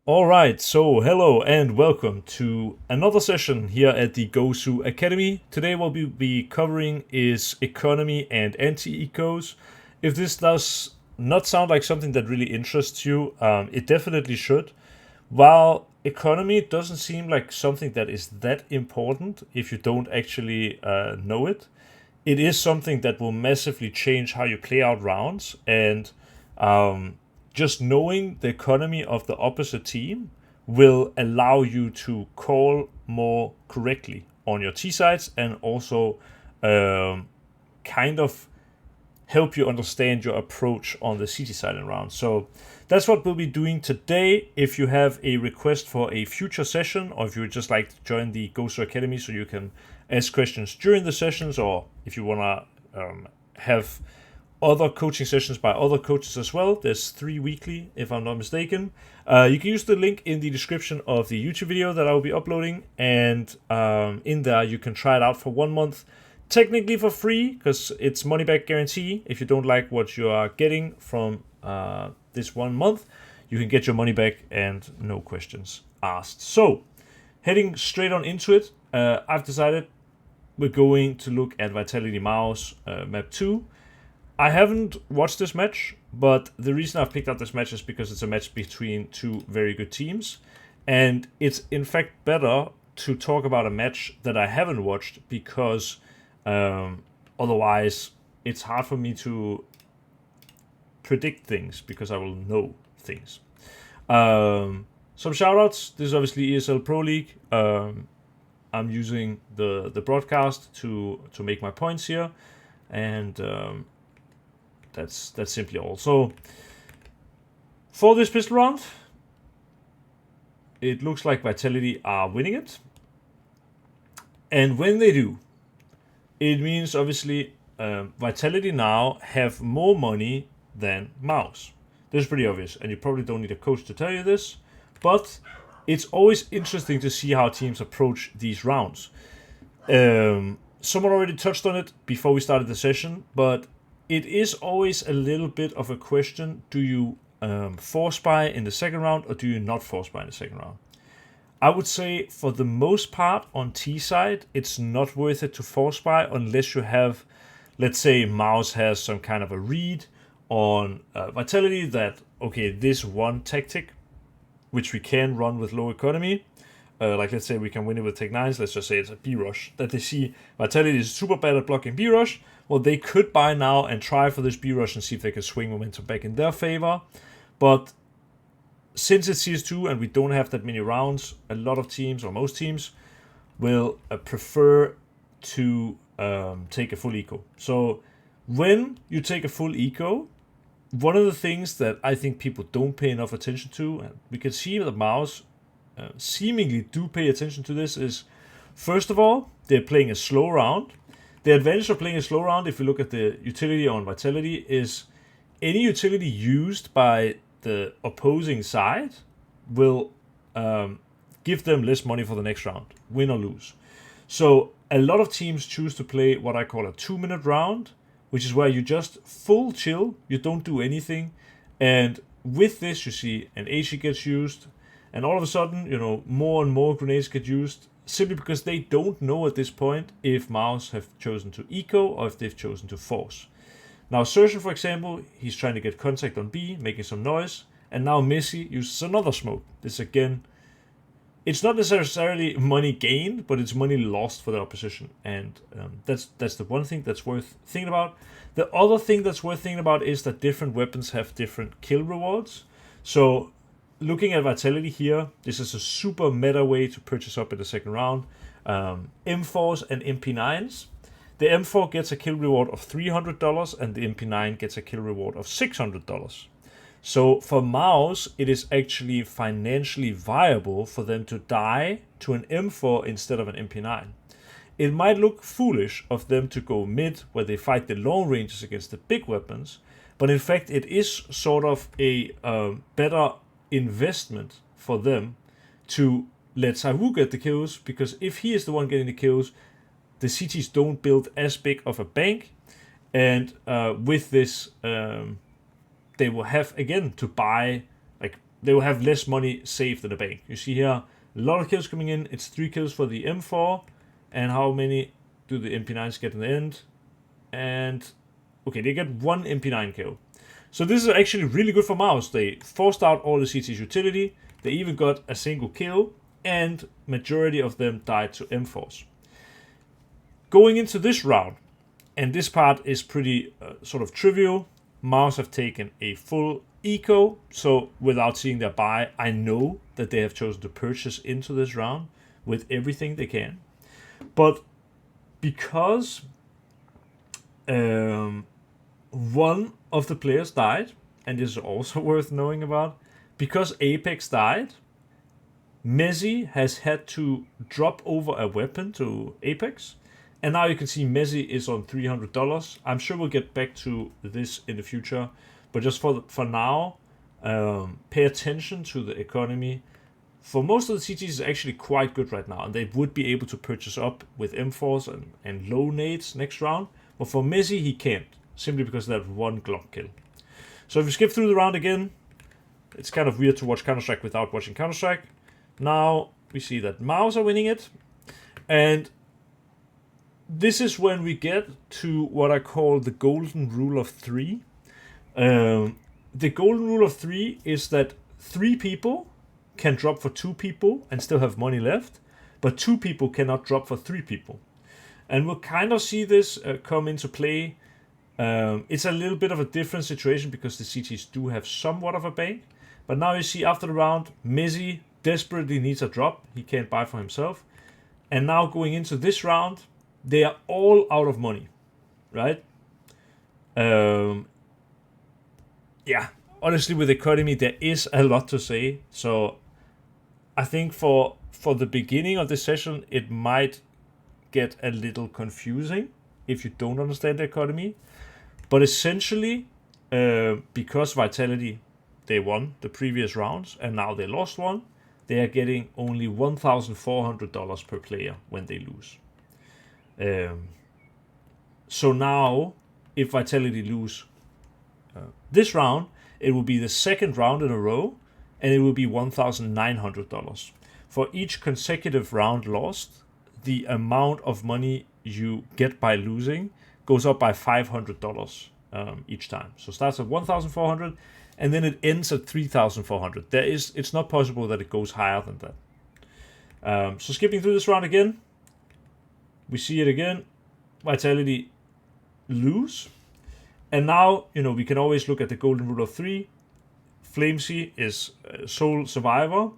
Alright, so hello and welcome to another session here at the Gosu Academy. Today what we'll be covering is economy and anti-ecos. If this does not sound like something that really interests you, it definitely should. While economy doesn't seem like something that is that important if you don't actually know it, it is something that will massively change how you play out rounds, and just knowing the economy of the opposite team will allow you to call more correctly on your T sides, and also kind of help you understand your approach on the CT side in round. So that's what we'll be doing today. If you have a request for a future session, or if you would just like to join the Gosu Academy so you can ask questions during the sessions, or if you want to have other coaching sessions by other coaches as well, there's 3 weekly if I'm not mistaken. You can use the link in the description of the YouTube video that I will be uploading, and in there you can try it out for 1 month, technically for free, because it's money back guarantee. If you don't like what you are getting from this 1 month, you can get your money back and no questions asked. So heading straight on into it, I've decided we're going to look at Vitality Mouse map 2. I haven't watched this match, but the reason I've picked out this match is because it's a match between two very good teams, and it's in fact better to talk about a match that I haven't watched, because otherwise it's hard for me to predict things because I will know things. Some shoutouts. This is obviously ESL Pro League. I'm using the broadcast to make my points here, and that's simply all. So for this pistol round, it looks like Vitality are winning it, and when they do, it means obviously Vitality now have more money than Mouse. This is pretty obvious, and you probably don't need a coach to tell you this, but it's always interesting to see how teams approach these rounds. Someone already touched on it before we started the session, but it is always a little bit of a question. Do you force buy in the second round, or do you not force buy in the second round? I would say for the most part on T side, it's not worth it to force buy unless you have, let's say Mouse has some kind of a read on Vitality that, okay, this one tactic, which we can run with low economy, like let's say we can win it with Tech 9s, let's just say it's a B-Rush, that they see Vitality is super bad at blocking B-Rush, well, they could buy now and try for this B-Rush and see if they can swing momentum back in their favor. But since it's CS2 and we don't have that many rounds, a lot of teams, or most teams, will prefer to take a full eco. So when you take a full eco, one of the things that I think people don't pay enough attention to, and we can see that Mouse seemingly do pay attention to this, is first of all, they're playing a slow round. The advantage of playing a slow round, if you look at the utility on Vitality, is any utility used by the opposing side will give them less money for the next round, win or lose. So a lot of teams choose to play what I call a 2-minute round, which is where you just full chill, you don't do anything, and with this you see an AC gets used, and all of a sudden, more and more grenades get used, simply because they don't know at this point if Mouse have chosen to eco or if they've chosen to force. Now Surgeon, for example, he's trying to get contact on B, making some noise, and now Missy uses another smoke. This again, it's not necessarily money gained, but it's money lost for the opposition, and that's the one thing that's worth thinking about. The other thing that's worth thinking about is that different weapons have different kill rewards. So looking at Vitality here, this is a super meta way to purchase up in the second round. M4s and MP9s. The M4 gets a kill reward of $300, and the MP9 gets a kill reward of $600. So for Mouse, it is actually financially viable for them to die to an M4 instead of an MP9. It might look foolish of them to go mid, where they fight the long ranges against the big weapons, but in fact it is sort of a better investment for them to let Sahu get the kills, because if he is the one getting the kills, the CTs don't build as big of a bank, and with this, they will have again to buy, like they will have less money saved in the bank. You see here, a lot of kills coming in. It's 3 kills for the M4. And how many do the MP9s get in the end? And, okay, they get 1 MP9 kill. So this is actually really good for Mouse. They forced out all the CT's utility. They even got a single kill. And majority of them died to M4s. Going into this round, and this part is pretty sort of trivial. Mouse have taken a full eco, so without seeing their buy, I know that they have chosen to purchase into this round with everything they can. But because one of the players died, and this is also worth knowing about, because Apex died, Messi has had to drop over a weapon to Apex. And now you can see Messi is on $300. I'm sure we'll get back to this in the future. But just for now, pay attention to the economy. For most of the CTs, it's actually quite good right now. And they would be able to purchase up with M4s and low nades next round. But for Messi, he can't. Simply because of that 1 Glock kill. So if we skip through the round again, it's kind of weird to watch Counter-Strike without watching Counter-Strike. Now we see that Mouse are winning it. And this is when we get to what I call the golden rule of 3. The golden rule of 3 is that 3 people can drop for 2 people and still have money left, but 2 people cannot drop for 3 people. And we'll kind of see this come into play. It's a little bit of a different situation because the CTs do have somewhat of a bank. But now you see after the round, Messi desperately needs a drop. He can't buy for himself. And now going into this round, they are all out of money, right? Yeah, honestly, with economy, there is a lot to say. So I think for the beginning of this session, it might get a little confusing if you don't understand the economy. But essentially, because Vitality, they won the previous rounds and now they lost one, they are getting only $1,400 per player when they lose. So now, if Vitality lose this round, it will be the second round in a row, and it will be $1,900. For each consecutive round lost, the amount of money you get by losing goes up by $500 each time. So it starts at 1,400, and then it ends at 3,400. It's not possible that it goes higher than that. So skipping through this round again. We see it again. Vitality lose. And now, we can always look at the golden rule of 3. Flamesy is sole survivor.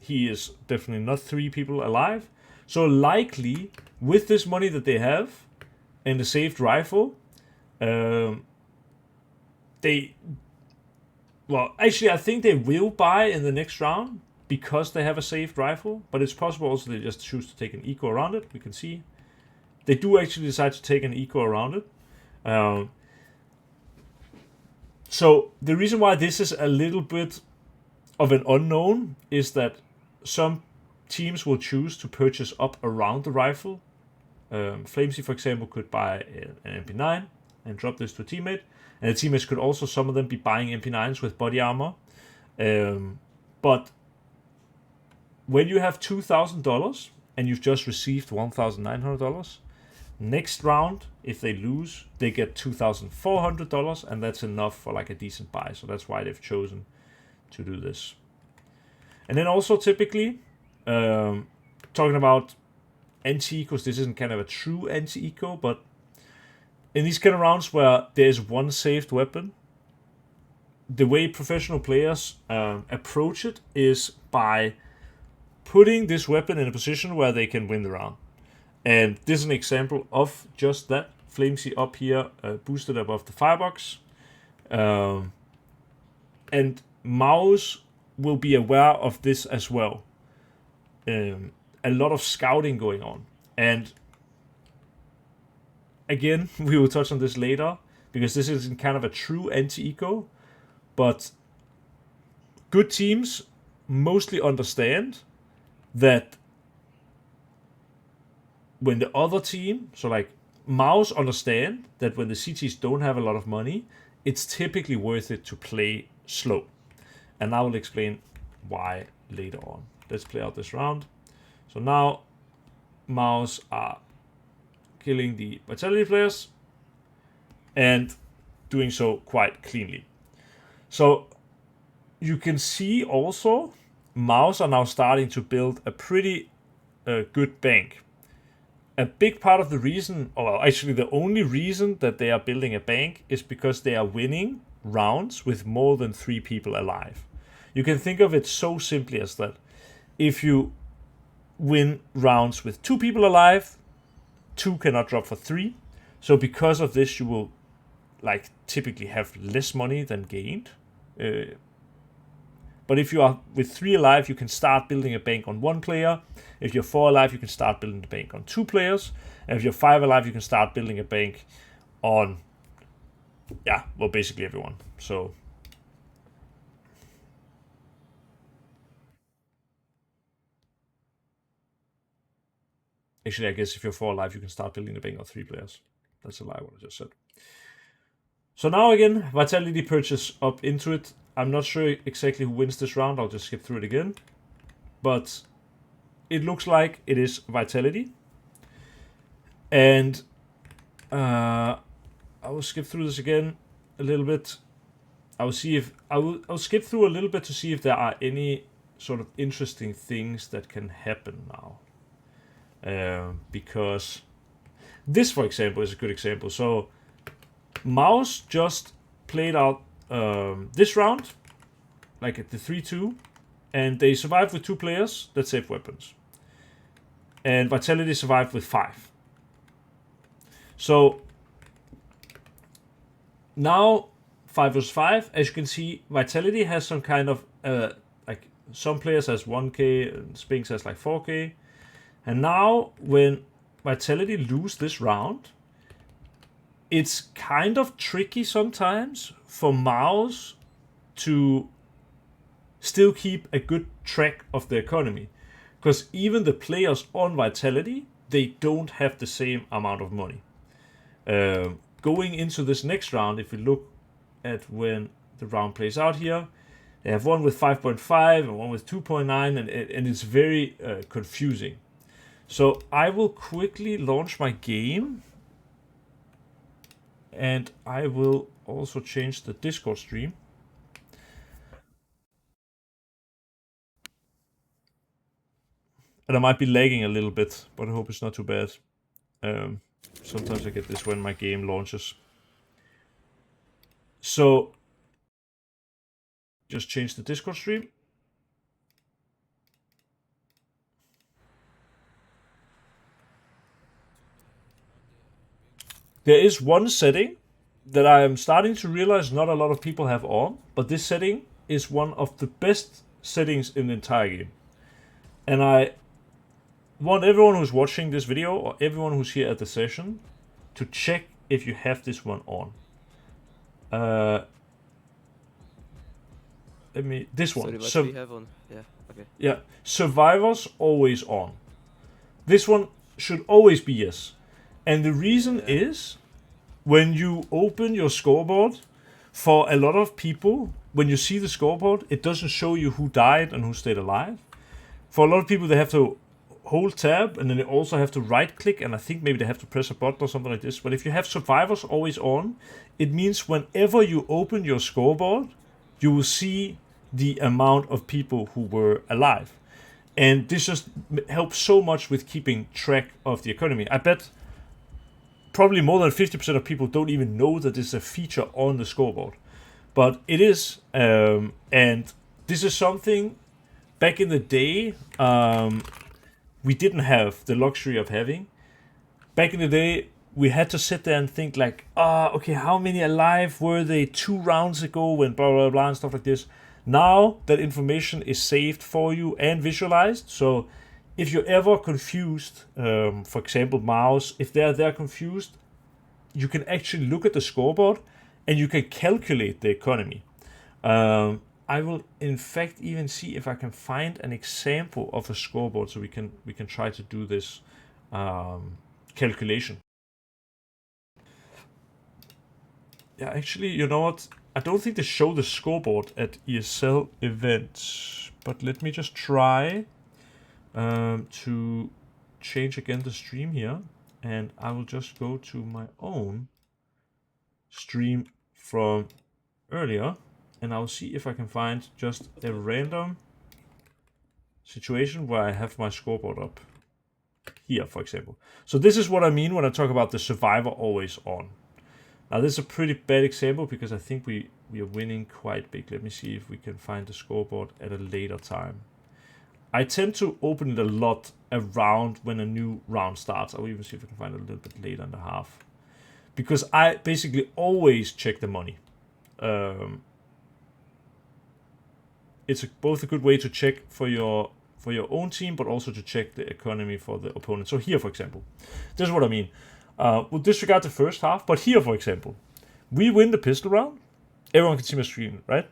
He is definitely not 3 people alive. So likely, with this money that they have and the saved rifle, I think they will buy in the next round because they have a saved rifle. But it's possible also they just choose to take an eco around it. We can see. They do actually decide to take an eco around it. So the reason why this is a little bit of an unknown is that some teams will choose to purchase up around the rifle. Flamesy, for example, could buy an MP9 and drop this to a teammate. And the teammates could also, some of them, be buying MP9s with body armor. But when you have $2,000 and you've just received $1,900, next round, if they lose, they get $2,400, and that's enough for like a decent buy. So that's why they've chosen to do this. And then also typically, talking about anti-ecos, this isn't kind of a true anti-eco, but in these kind of rounds where there's one saved weapon, the way professional players approach it is by putting this weapon in a position where they can win the round. And this is an example of just that. Flamesy up here, boosted above the firebox. And Mouse will be aware of this as well. A lot of scouting going on. And again, we will touch on this later, because this isn't kind of a true anti-eco. But good teams mostly understand that when the other team, so like Mouse, understand that when the CTs don't have a lot of money, it's typically worth it to play slow. And I will explain why later on. Let's play out this round. So now Mouse are killing the Vitality players and doing so quite cleanly. So you can see also Mouse are now starting to build a pretty good bank. A big part of the reason, or actually the only reason that they are building a bank is because they are winning rounds with more than 3 people alive. You can think of it so simply as that. If you win rounds with 2 people alive, 2 cannot drop for 3. So because of this, you will like typically have less money than gained. But if you are with 3 alive, you can start building a bank on 1 player. If you're 4 alive, you can start building the bank on 2 players. And if you're 5 alive, you can start building a bank on, yeah, well, basically everyone. So actually, I guess if you're 4 alive, you can start building the bank on 3 players. That's a lie, what I just said. So now again, Vitality purchase up into it. I'm not sure exactly who wins this round. I'll just skip through it again. But it looks like it is Vitality. And I will skip through this again a little bit. I'll skip through a little bit to see if there are any sort of interesting things that can happen now. Because this, for example, is a good example. So Mouse just played out this round, like at the 3-2, and they survived with 2 players that saved weapons. And Vitality survived with 5. So now 5 vs 5, as you can see, Vitality has some kind of like some players has 1k and Spinks has like 4k. And now when Vitality lose this round, it's kind of tricky sometimes for Mouse to still keep a good track of the economy. Because even the players on Vitality, they don't have the same amount of money. Going into this next round, if you look at when the round plays out here, they have one with 5.5 and one with 2.9, and it's very confusing. So I will quickly launch my game, and I will also change the Discord stream. And I might be lagging a little bit, but I hope it's not too bad. Sometimes I get this when my game launches. So just change the Discord stream. There is one setting that I am starting to realize not a lot of people have on, but this setting is one of the best settings in the entire game. And I want everyone who's watching this video or everyone who's here at the session to check if you have this one on. This one. Sorry, what we have on? Yeah, okay. Yeah, Survivors always on. This one should always be yes. And the reason is, when you open your scoreboard, for a lot of people, when you see the scoreboard, it doesn't show you who died and who stayed alive. For a lot of people, they have to hold tab, and then they also have to right click, and I think maybe they have to press a button or something like this. But if you have Survivors always on, it means whenever you open your scoreboard, you will see the amount of people who were alive. And this just helps so much with keeping track of the economy. I bet probably more than 50% of people don't even know that this is a feature on the scoreboard. But it is, and this is something back in the day we didn't have the luxury of having. Back in the day, we had to sit there and think like, okay, how many alive were they 2 rounds ago when blah, blah, blah, and stuff like this. Now that information is saved for you and visualized. So if you're ever confused, for example, Mouse, if they're confused, you can actually look at the scoreboard and you can calculate the economy. I will in fact even see if I can find an example of a scoreboard so we can try to do this calculation. Yeah, actually, you know what? I don't think they show the scoreboard at ESL events. but let me just try to change again the stream here, and I will just go to my own stream from earlier, and I'll see if I can find just a random situation where I have my scoreboard up. Here, for example. So this is what I mean when I talk about the survivor always on. Now this is a pretty bad example because I think we are winning quite big. Let me see if we can find the scoreboard at a later time. I tend to open it a lot around when a new round starts. I'll even see if I can find it a little bit later in the half. Because I basically always check the money. It's both a good way to check for your own team, but also to check the economy for the opponent. So here, for example, this is what I mean. We'll disregard the first half, but here, for example, we win the pistol round. Everyone can see my screen, right?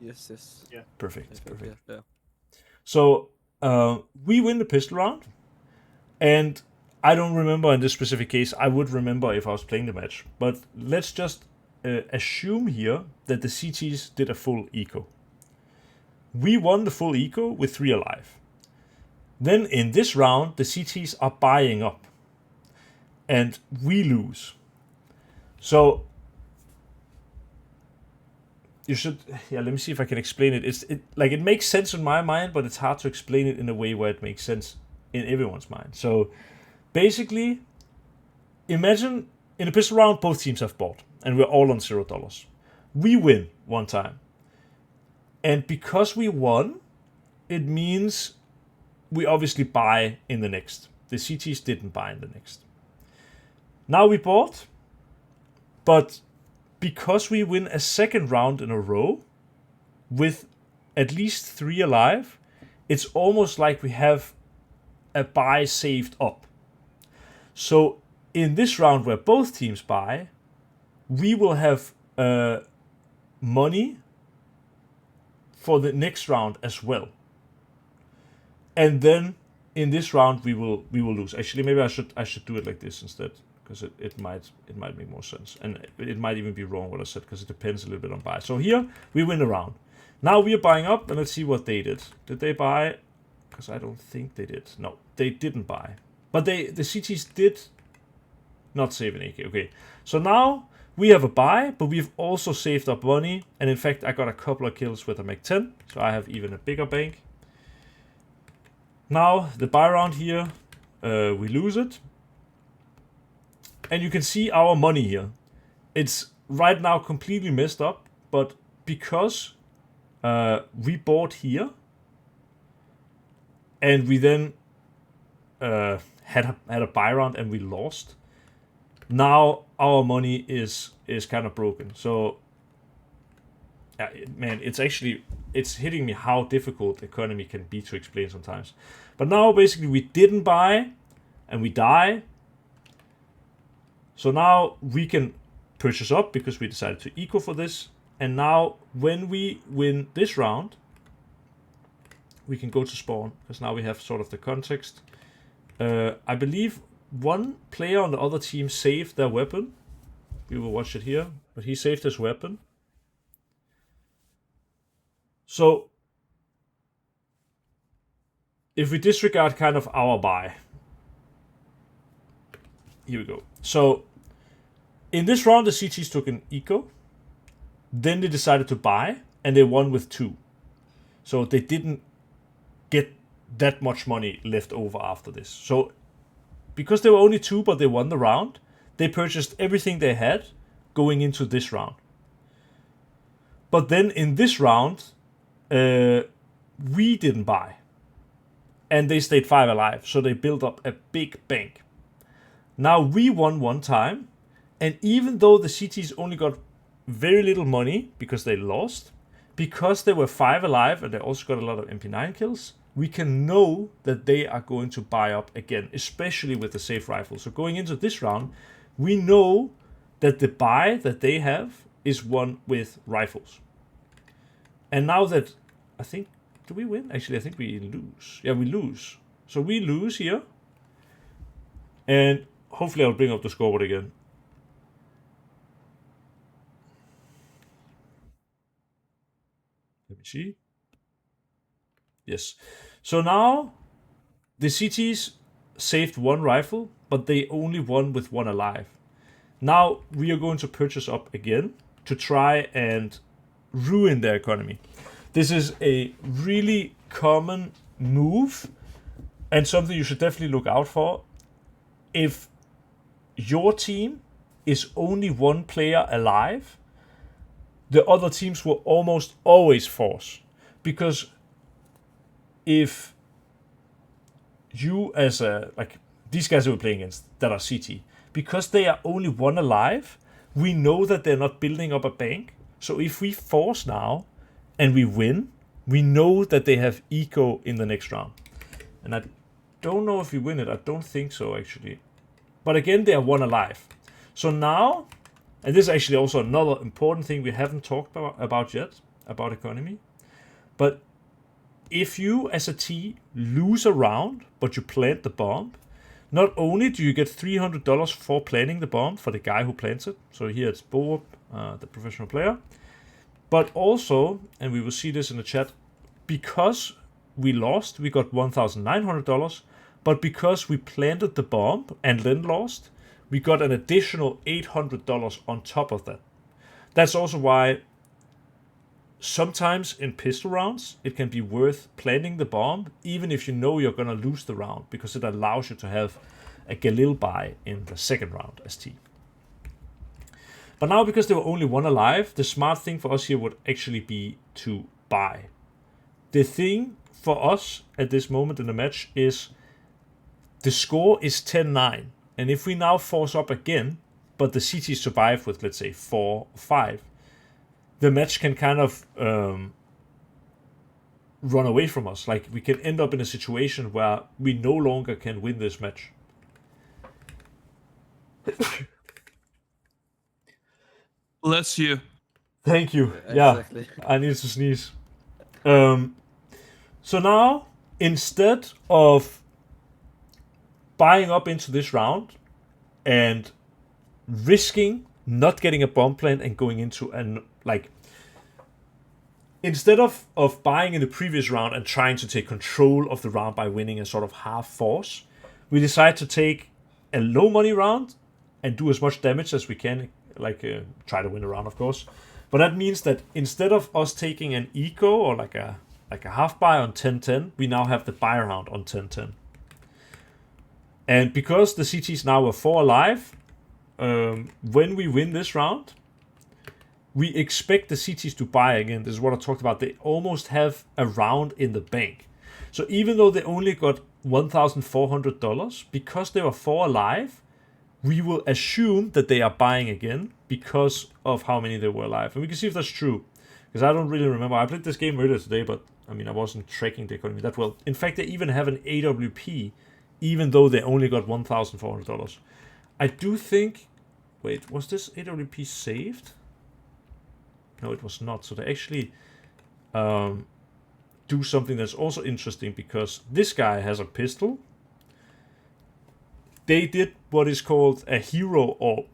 Yes, yes. Yeah. Perfect, Yes, perfect. Yeah. So we win the pistol round, and I don't remember in this specific case. I would remember if I was playing the match, but let's just assume here that the CTs did a full eco. We won the full eco with 3 alive. Then in this round, the CTs are buying up, and we lose. So you should, let me see if I can explain it. It makes sense in my mind, but it's hard to explain it in a way where it makes sense in everyone's mind. So basically, imagine in a pistol round, both teams have bought, and we're all on $0. We win one time. And because we won, it means we obviously buy in the next. The CTs didn't buy in the next. Now we bought, but because we win a second round in a row with at least 3 alive, it's almost like we have a buy saved up. So in this round where both teams buy, we will have money for the next round as well. And then in this round we will lose. Actually, maybe I should do it like this instead, because it might make more sense. And it might even be wrong what I said, because it depends a little bit on buy. So here we win a round. Now we are buying up, and let's see what they did. Did they buy? Because I don't think they did. No, they didn't buy. But the CTs did not save an AK. Okay, so now we have a buy, but we've also saved up money. And in fact, I got a couple of kills with a Mac 10, so I have even a bigger bank. Now, the buy round here, we lose it. And you can see our money here. It's right now completely messed up, but because we bought here, and we then had a buy round and we lost, now our money is kind of broken. So man, it's hitting me how difficult economy can be to explain sometimes. But now basically we didn't buy and we die. So now we can purchase up because we decided to eco for this. And now when we win this round, we can go to spawn, because now we have sort of the context. I believe one player on the other team saved their weapon. We will watch it here, but he saved his weapon. So if we disregard kind of our buy, here we go. So in this round, the CTs took an eco. Then they decided to buy, and they won with 2. So they didn't get that much money left over after this. So because they were only 2, but they won the round, they purchased everything they had going into this round. But then in this round, we didn't buy. And they stayed 5 alive, so they built up a big bank. Now we won one time, and even though the CTs only got very little money because they lost, because they were 5 alive and they also got a lot of MP9 kills, we can know that they are going to buy up again, especially with the safe rifle. So going into this round, we know that the buy that they have is one with rifles. And now that, I think, do we win? Actually, I think we lose. Yeah, we lose. So we lose here. And hopefully I'll bring up the scoreboard again. Let me see. Yes. So now the CTs saved one rifle, but they only won with one alive. Now we are going to purchase up again to try and ruin their economy. This is a really common move and something you should definitely look out for. If your team is only one player alive, the other teams will almost always force. Because if you as a, like, these guys that we're playing against that are CT, because they are only one alive, we know that they're not building up a bank. So if we force now and we win, we know that they have eco in the next round. And I don't know if we win it. I don't think so, actually. But again, they are one alive. So now, and this is actually also another important thing we haven't talked about yet, about economy. But if you as a T lose a round, but you plant the bomb, not only do you get $300 for planting the bomb for the guy who plants it, so here it's Bo, the professional player, but also, and we will see this in the chat, because we lost, we got $1,900, but because we planted the bomb and then lost, we got an additional $800 on top of that. That's also why sometimes in pistol rounds, it can be worth planting the bomb, even if you know you're going to lose the round, because it allows you to have a Galil buy in the second round as T. But now, because there were only one alive, the smart thing for us here would actually be to buy. The thing for us at this moment in the match is the score is 10-9. And if we now force up again, but the CT survive with, let's say, 4-5, the match can kind of run away from us. Like, we can end up in a situation where we no longer can win this match. Bless you. Thank you. Exactly. Yeah, I need to sneeze. So now, instead of buying up into this round and risking not getting a bomb plant and going into an, like, instead of buying in the previous round and trying to take control of the round by winning a sort of half force, we decide to take a low money round and do as much damage as we can, like try to win the round, of course. But that means that instead of us taking an eco or like a half buy on 10-10, we now have the buy round on 10-10. And because the CTs now are 4 alive, when we win this round, we expect the CTs to buy again. This is what I talked about. They almost have a round in the bank. So even though they only got $1,400, because they were 4 alive, we will assume that they are buying again because of how many they were alive. And we can see if that's true. Because I don't really remember. I played this game earlier today, but I mean, I wasn't tracking the economy that well. In fact, they even have an AWP, even though they only got $1,400. I do think... Wait, was this AWP saved? No, it was not. So they actually do something that's also interesting, because this guy has a pistol. They did what is called a hero orb.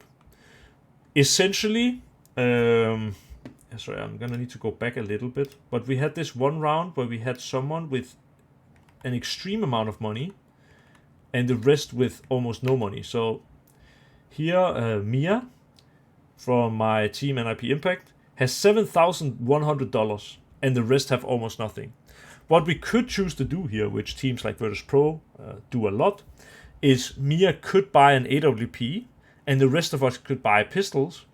Essentially, sorry, I'm gonna need to go back a little bit. But we had this one round where we had someone with an extreme amount of money and the rest with almost no money. So here, Mia from my team NIP Impact has $7,100 and the rest have almost nothing. What we could choose to do here, which teams like Virtus Pro do a lot, is Mia could buy an AWP and the rest of us could buy pistols,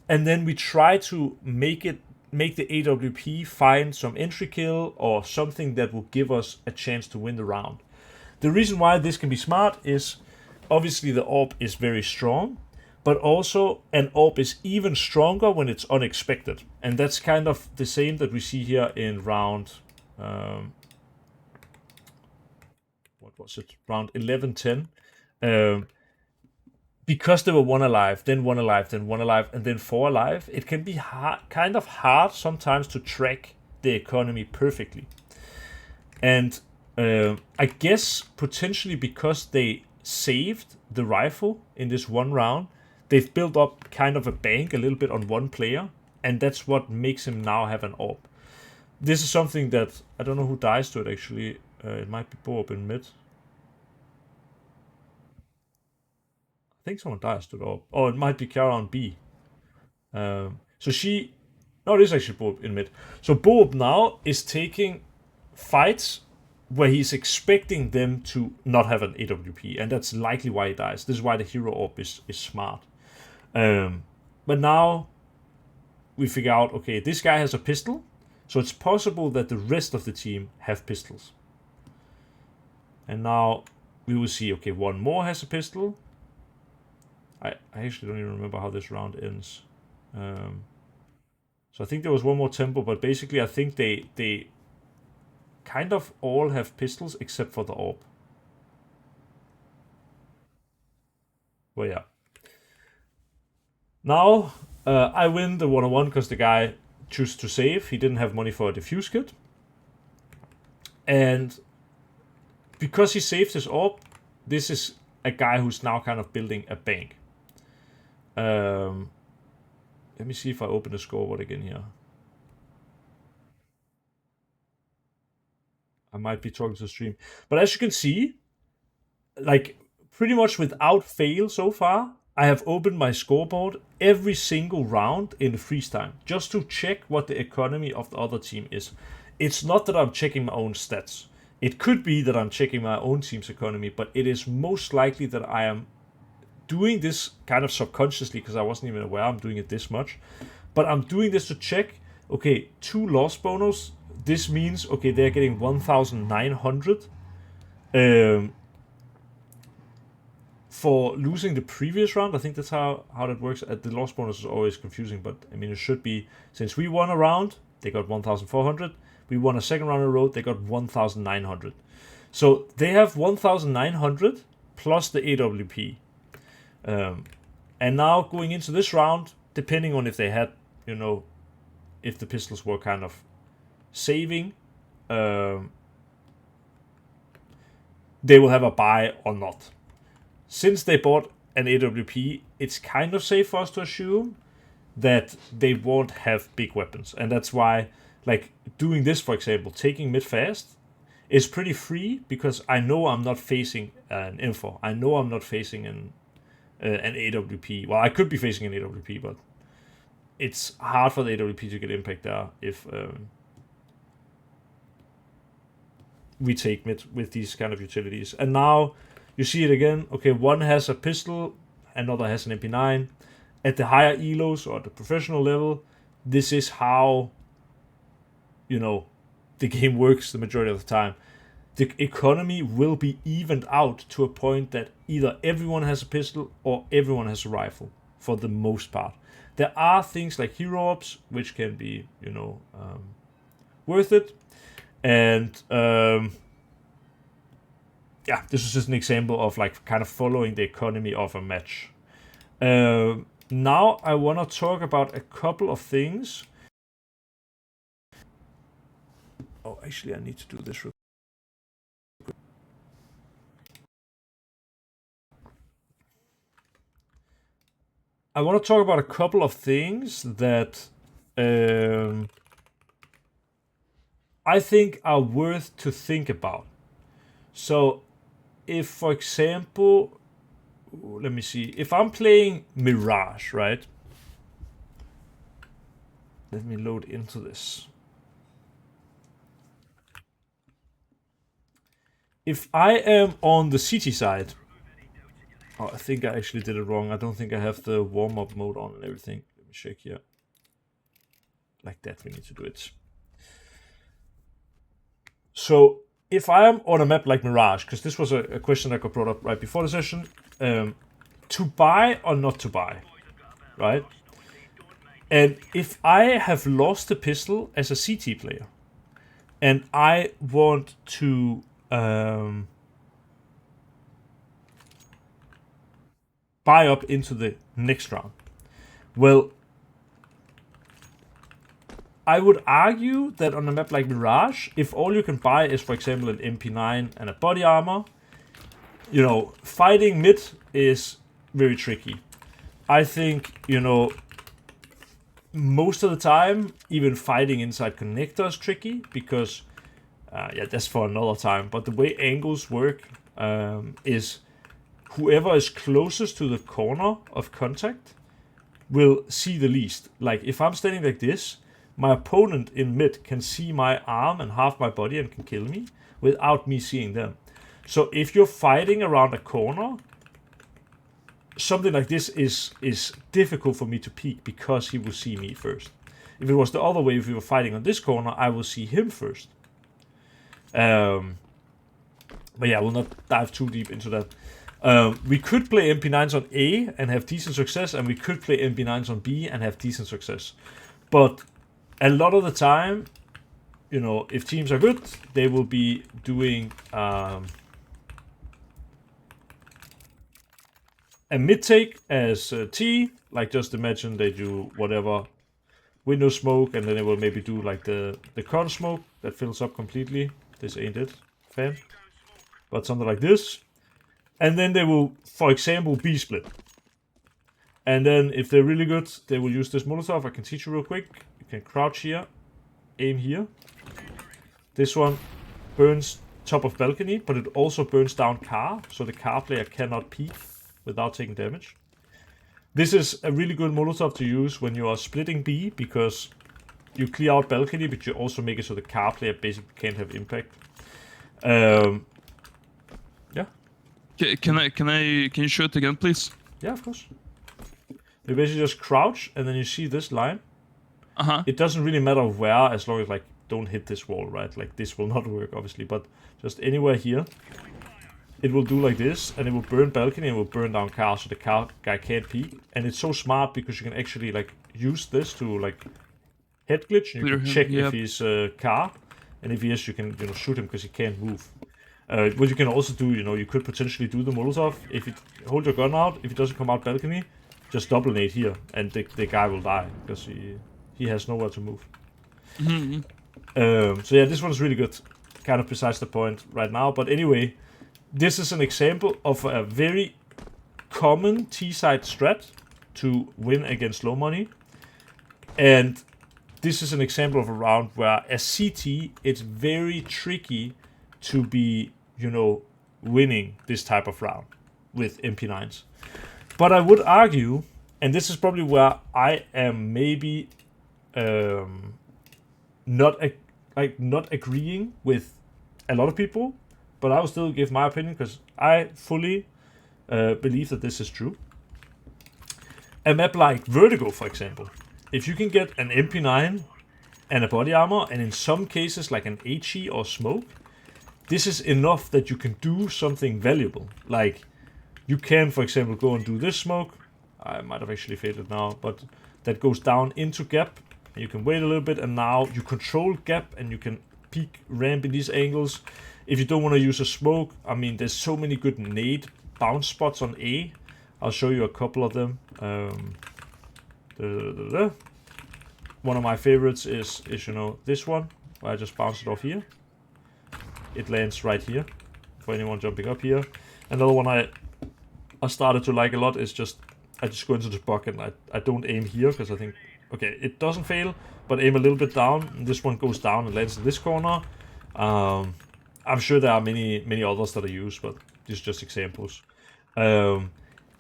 and then we try to make the AWP find some entry kill or something that will give us a chance to win the round. The reason why this can be smart is obviously the AWP is very strong, but also an AWP is even stronger when it's unexpected. And that's kind of the same that we see here in round... what was it? Round 11-10. Because there were 1 alive, then 1 alive, then 1 alive, and then 4 alive, it can be kind of hard sometimes to track the economy perfectly. And I guess potentially because they saved the rifle in this one round, they've built up kind of a bank a little bit on one player, and that's what makes him now have an AWP. this is something that I don't know who dies to it actually. It might be Bob in mid. I think someone dies to it, or it might be Kiara on B. So she, no, it is actually Bob in mid. So Bob now is taking fights where he's expecting them to not have an AWP, and that's likely why he dies. This is why the hero AWP is smart. But now we figure out, okay, this guy has a pistol, so it's possible that the rest of the team have pistols. And now we will see, okay, one more has a pistol. I actually don't even remember how this round ends. So I think there was one more tempo, but basically I think they kind of all have pistols except for the AWP. Well, yeah. Now I win the 1-on-1 because the guy chose to save. He didn't have money for a defuse kit. And because he saved his AWP, this is a guy who's now kind of building a bank. Let me see if I open the scoreboard again here. I might be talking to the stream. But as you can see, like pretty much without fail so far, I have opened my scoreboard every single round in the freeze time, just to check what the economy of the other team is. It's not that I'm checking my own stats. It could be that I'm checking my own team's economy, but it is most likely that I am doing this kind of subconsciously because I wasn't even aware I'm doing it this much. But I'm doing this to check, okay, 2 loss bonus. This means, okay, they're getting 1,900 for losing the previous round. I think that's how that works. The loss bonus is always confusing, but I mean, it should be, since we won a round, they got 1,400. We won a second round in a row, they got 1,900. So they have 1,900 plus the AWP. And now going into this round, depending on if they had, you know, if the pistols were kind of saving, they will have a buy or not. Since they bought an AWP, it's kind of safe for us to assume that they won't have big weapons. And that's why, like, doing this, for example, taking mid fast, is pretty free because I know I'm not facing an info. I know I'm not facing an AWP. Well, I could be facing an AWP, but it's hard for the AWP to get impact there if we take mid with these kind of utilities. And now you see it again. Okay, one has a pistol, another has an MP9. At the higher elos or the professional level, this is how, you know, the game works the majority of the time. The economy will be evened out to a point that either everyone has a pistol or everyone has a rifle for the most part. There are things like hero ops which can be, you know, worth it. And yeah, this is just an example of like kind of following the economy of a match. Now I want to talk about a couple of things. Oh, actually, I need to do this real quick. I want to talk about a couple of things that I think are worth to think about. So, if, for example, let me see, if I'm playing Mirage, right? Let me load into this. If I am on the CT side, oh, I think I actually did it wrong. I don't think I have the warm-up mode on and everything. Let me check here. Like that, we need to do it. So, if I am on a map like Mirage, because this was a question that got brought up right before the session, to buy or not to buy, right? And if I have lost the pistol as a CT player, and I want to buy up into the next round, well, I would argue that on a map like Mirage, if all you can buy is, for example, an MP9 and a body armor, you know, fighting mid is very tricky. I think, you know, most of the time, even fighting inside connector is tricky because, yeah, that's for another time. But the way angles work is whoever is closest to the corner of contact will see the least. Like if I'm standing like this, my opponent in mid can see my arm and half my body and can kill me without me seeing them. So if you're fighting around a corner, something like this is difficult for me to peek because he will see me first. If it was the other way, if we were fighting on this corner, I will see him first. But yeah, we'll not dive too deep into that. We could play MP9s on A and have decent success, and we could play MP9s on B and have decent success. But a lot of the time, you know, if teams are good, they will be doing a mid take as T. Like just imagine they do whatever window smoke, and then they will maybe do like the con smoke that fills up completely. This ain't it, fam. But something like this. And then they will, for example, B split. And then if they're really good, they will use this Molotov. I can teach you real quick. You can crouch here, aim here. This one burns top of balcony, but it also burns down car, so the car player cannot peek without taking damage. This is a really good Molotov to use when you are splitting B, because you clear out balcony, but you also make it so the car player basically can't have impact. Yeah. Can you show it again, please? Yeah, of course. You basically just crouch, and then you see this line. It doesn't really matter where, as long as like don't hit this wall, right? Like this will not work, obviously, but just anywhere here, it will do like this, and it will burn balcony and will burn down car, so the car guy can't peek. And it's so smart because you can actually like use this to like head glitch. And you can check if he's car, and if he is, you can shoot him because he can't move. What you can also do, you could potentially do the Molotov. If you hold your gun out, if it doesn't come out balcony, just double nade here, and the guy will die because he has nowhere to move. So yeah, this one's really good. Kind of besides the point right now, but anyway, this is an example of a very common T-side strat to win against low money, and this is an example of a round where as CT, it's very tricky to be, winning this type of round with MP9s. But I would argue, and this is probably where I am maybe not agreeing with a lot of people, but I will still give my opinion because I fully believe that this is true. A map like Vertigo, for example, if you can get an MP9 and a body armor, and in some cases like an HE or smoke, this is enough that you can do something valuable. Like, you can, for example, go and do this smoke. I might have actually faded now, but that goes down into gap. You can wait a little bit, and now you control gap, and you can peek ramp in these angles. If you don't want to use a smoke, I mean, there's so many good nade bounce spots on A. I'll show you a couple of them. One of my favorites is this one, where I just bounce it off here. It lands right here, for anyone jumping up here. Another one I started to like a lot is I just go into this bucket and I don't aim here, because I think, okay, it doesn't fail, but aim a little bit down, and this one goes down and lands in this corner. I'm sure there are many others that I use, but these are just examples.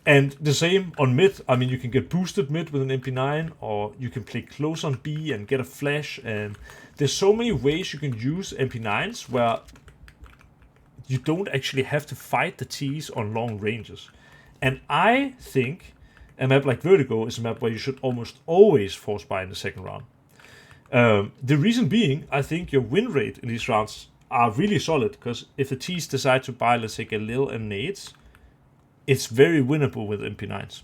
And the same on mid. I mean, you can get boosted mid with an MP9, or you can play close on B and get a flash, and there's so many ways you can use MP9s where you don't actually have to fight the Ts on long ranges. And I think a map like Vertigo is a map where you should almost always force buy in the second round. The reason being, I think your win rate in these rounds are really solid, because if the Ts decide to buy, let's say, Galil and nades, it's very winnable with MP9s.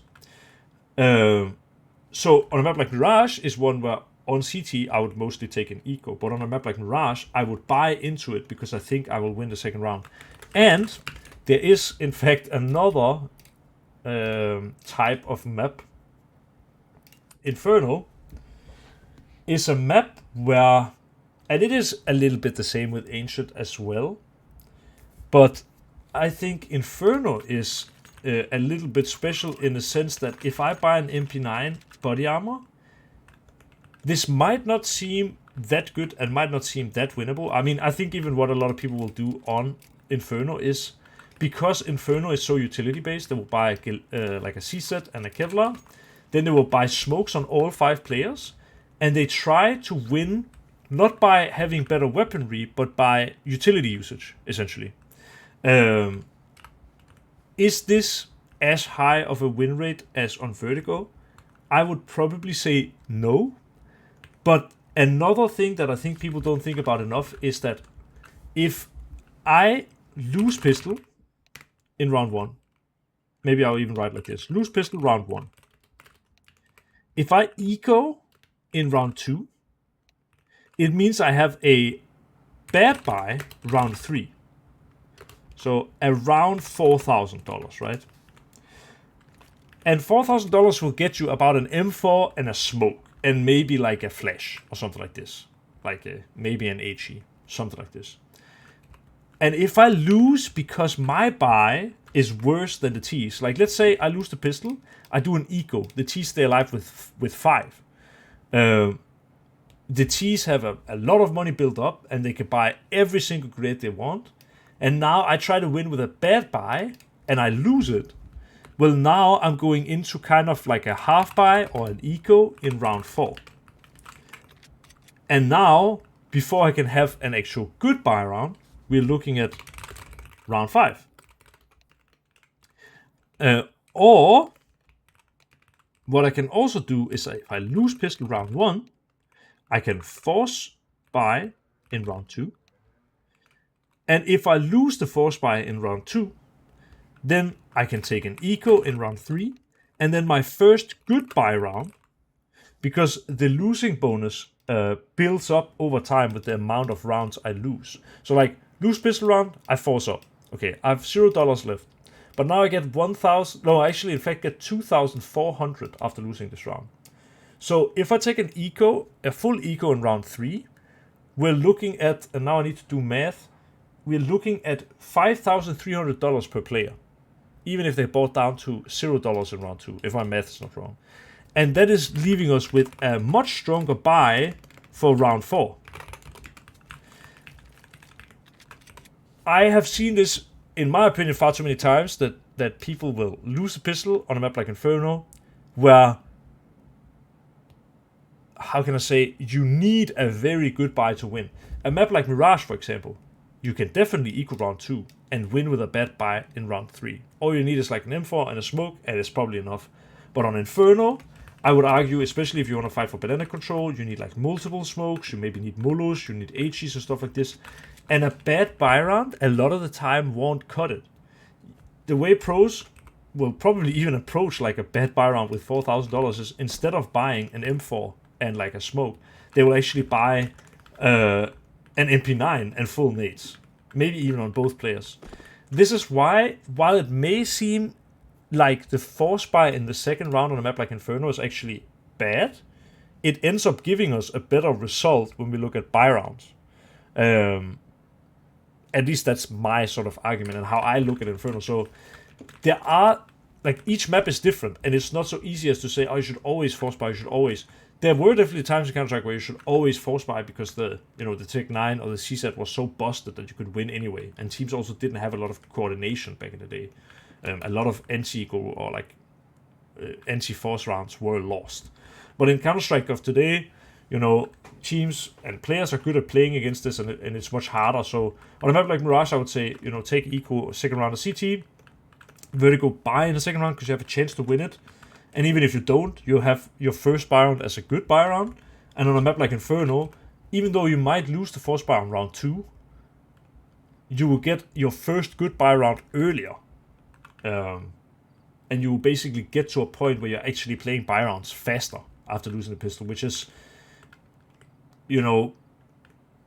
So on a map like Mirage is one where on CT I would mostly take an eco, but on a map like Mirage I would buy into it because I think I will win the second round. And there is in fact another type of map. Inferno is a map where, and it is a little bit the same with Ancient as well, but I think Inferno is a little bit special in the sense that if I buy an MP9 body armor, This might not seem that good and might not seem that winnable. I mean, I think even what a lot of people will do on Inferno is, because Inferno is so utility based, they will buy like a C-set and a Kevlar. Then they will buy smokes on all 5 players, and they try to win not by having better weaponry, but by utility usage, essentially. Is this as high of a win rate as on Vertigo? I would probably say no. But another thing that I think people don't think about enough is that if I lose pistol in round 1, maybe I'll even write like this, lose pistol round 1. If I eco in round 2, it means I have a bad buy round 3. So around $4,000, right? And $4,000 will get you about an M4 and a smoke, and maybe like a flash or something like this. Like maybe an HE, something like this. And if I lose because my buy is worse than the T's, like let's say I lose the pistol, I do an eco, the T's stay alive with 5. The T's have a lot of money built up, and they can buy every single grenade they want. And now I try to win with a bad buy, and I lose it. Well, now I'm going into kind of like a half buy or an eco in round 4. And now, before I can have an actual good buy round, we're looking at round 5. Or, what I can also do is if I lose pistol round 1, I can force buy in round 2. And if I lose the force buy in round 2, then I can take an eco in round 3, and then my first good buy round, because the losing bonus builds up over time with the amount of rounds I lose. So like, lose pistol round, I force up. Okay, I have $0 left. But now I get 1,000, no, actually in fact get 2,400 after losing this round. So if I take an eco, a full eco in round 3, we're looking at, and now I need to do math, we're looking at $5,300 per player. Even if they bought down to $0 in round 2, if my math is not wrong. And that is leaving us with a much stronger buy for round 4. I have seen this, in my opinion, far too many times, that people will lose a pistol on a map like Inferno, where, how can I say, you need a very good buy to win. A map like Mirage, for example, you can definitely equal round 2 and win with a bad buy in round 3. All you need is like an M4 and a smoke, and it's probably enough. But on Inferno, I would argue, especially if you want to fight for banana control, you need like multiple smokes, you maybe need molos, you need HEs and stuff like this. And a bad buy round, a lot of the time, won't cut it. The way pros will probably even approach like a bad buy round with $4,000 is, instead of buying an M4 and like a smoke, they will actually buy an MP9 and full nades. Maybe even on both players. This is why, while it may seem like the force buy in the second round on a map like Inferno is actually bad, it ends up giving us a better result when we look at buy rounds. At least that's my sort of argument and how I look at Inferno. So there are, like, each map is different, and it's not so easy as to say, oh, you should always force buy, you should always. There were definitely times in Counter-Strike where you should always force buy because the Tech 9 or the C-set was so busted that you could win anyway. And teams also didn't have a lot of coordination back in the day. A lot of anti-go or like anti-force rounds were lost. But in Counter-Strike of today, teams and players are good at playing against this, and it's much harder. So on a map like Mirage, I would say, take equal second round of CT, Vertigo buy in the second round because you have a chance to win it. And even if you don't, you have your first buy round as a good buy round. And on a map like Inferno, even though you might lose the force buy on round 2, you will get your first good buy round earlier. And you will basically get to a point where you're actually playing buy rounds faster after losing the pistol, which is,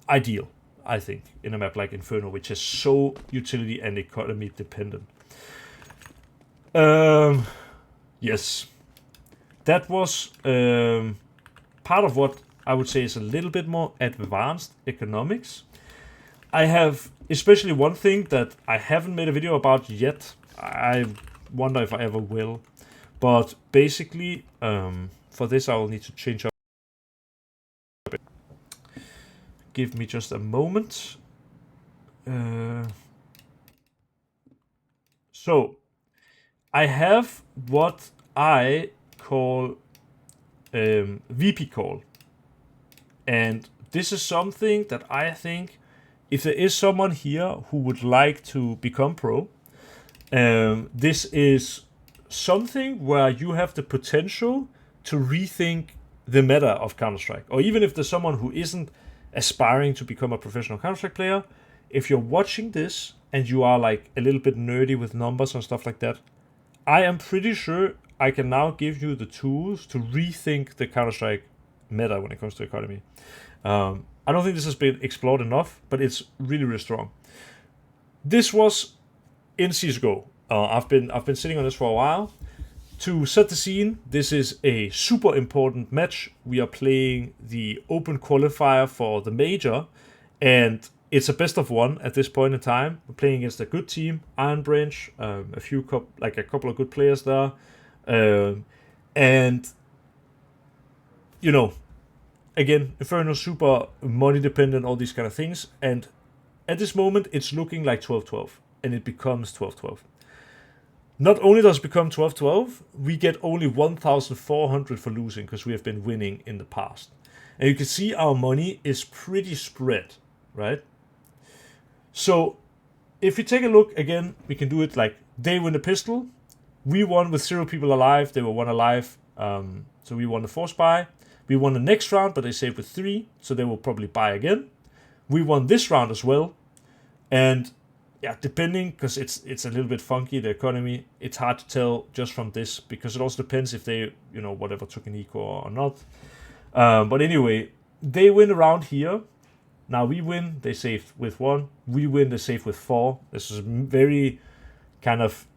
ideal, I think, in a map like Inferno, which is so utility and economy dependent. Yes. That was part of what I would say is a little bit more advanced economics. I have especially one thing that I haven't made a video about yet. I wonder if I ever will. But basically, for this I will need to change up give me just a moment. So, I have what I call VP call. And this is something that I think, if there is someone here who would like to become pro, this is something where you have the potential to rethink the meta of Counter-Strike. Or even if there's someone who isn't aspiring to become a professional Counter-Strike player, if you're watching this and you are like a little bit nerdy with numbers and stuff like that, I am pretty sure I can now give you the tools to rethink the Counter-Strike meta when it comes to Academy. I don't think this has been explored enough, but it's really, really strong. This was in CSGO. I've been sitting on this for a while. To set the scene, this is a super important match. We are playing the open qualifier for the major, and it's a best of one at this point in time. We're playing against a good team, Iron Branch, a couple of good players there, and you know, again, Inferno super money dependent, all these kind of things, and at this moment it's looking like 12-12, and it becomes 12-12. Not only does it become 12-12, we get only 1,400 for losing because we have been winning in the past. And you can see our money is pretty spread, right? So if we take a look again, we can do it like they win the pistol. We won with 0 people alive. They were 1 alive. So we won the force buy. We won the next round, but they saved with 3. So they will probably buy again. We won this round as well. And yeah, depending, because it's a little bit funky, the economy, it's hard to tell just from this, because it also depends if they, whatever, took an eco or not. But anyway, they win around here. Now we win, they save with 1. We win, they save with 4. This is very kind of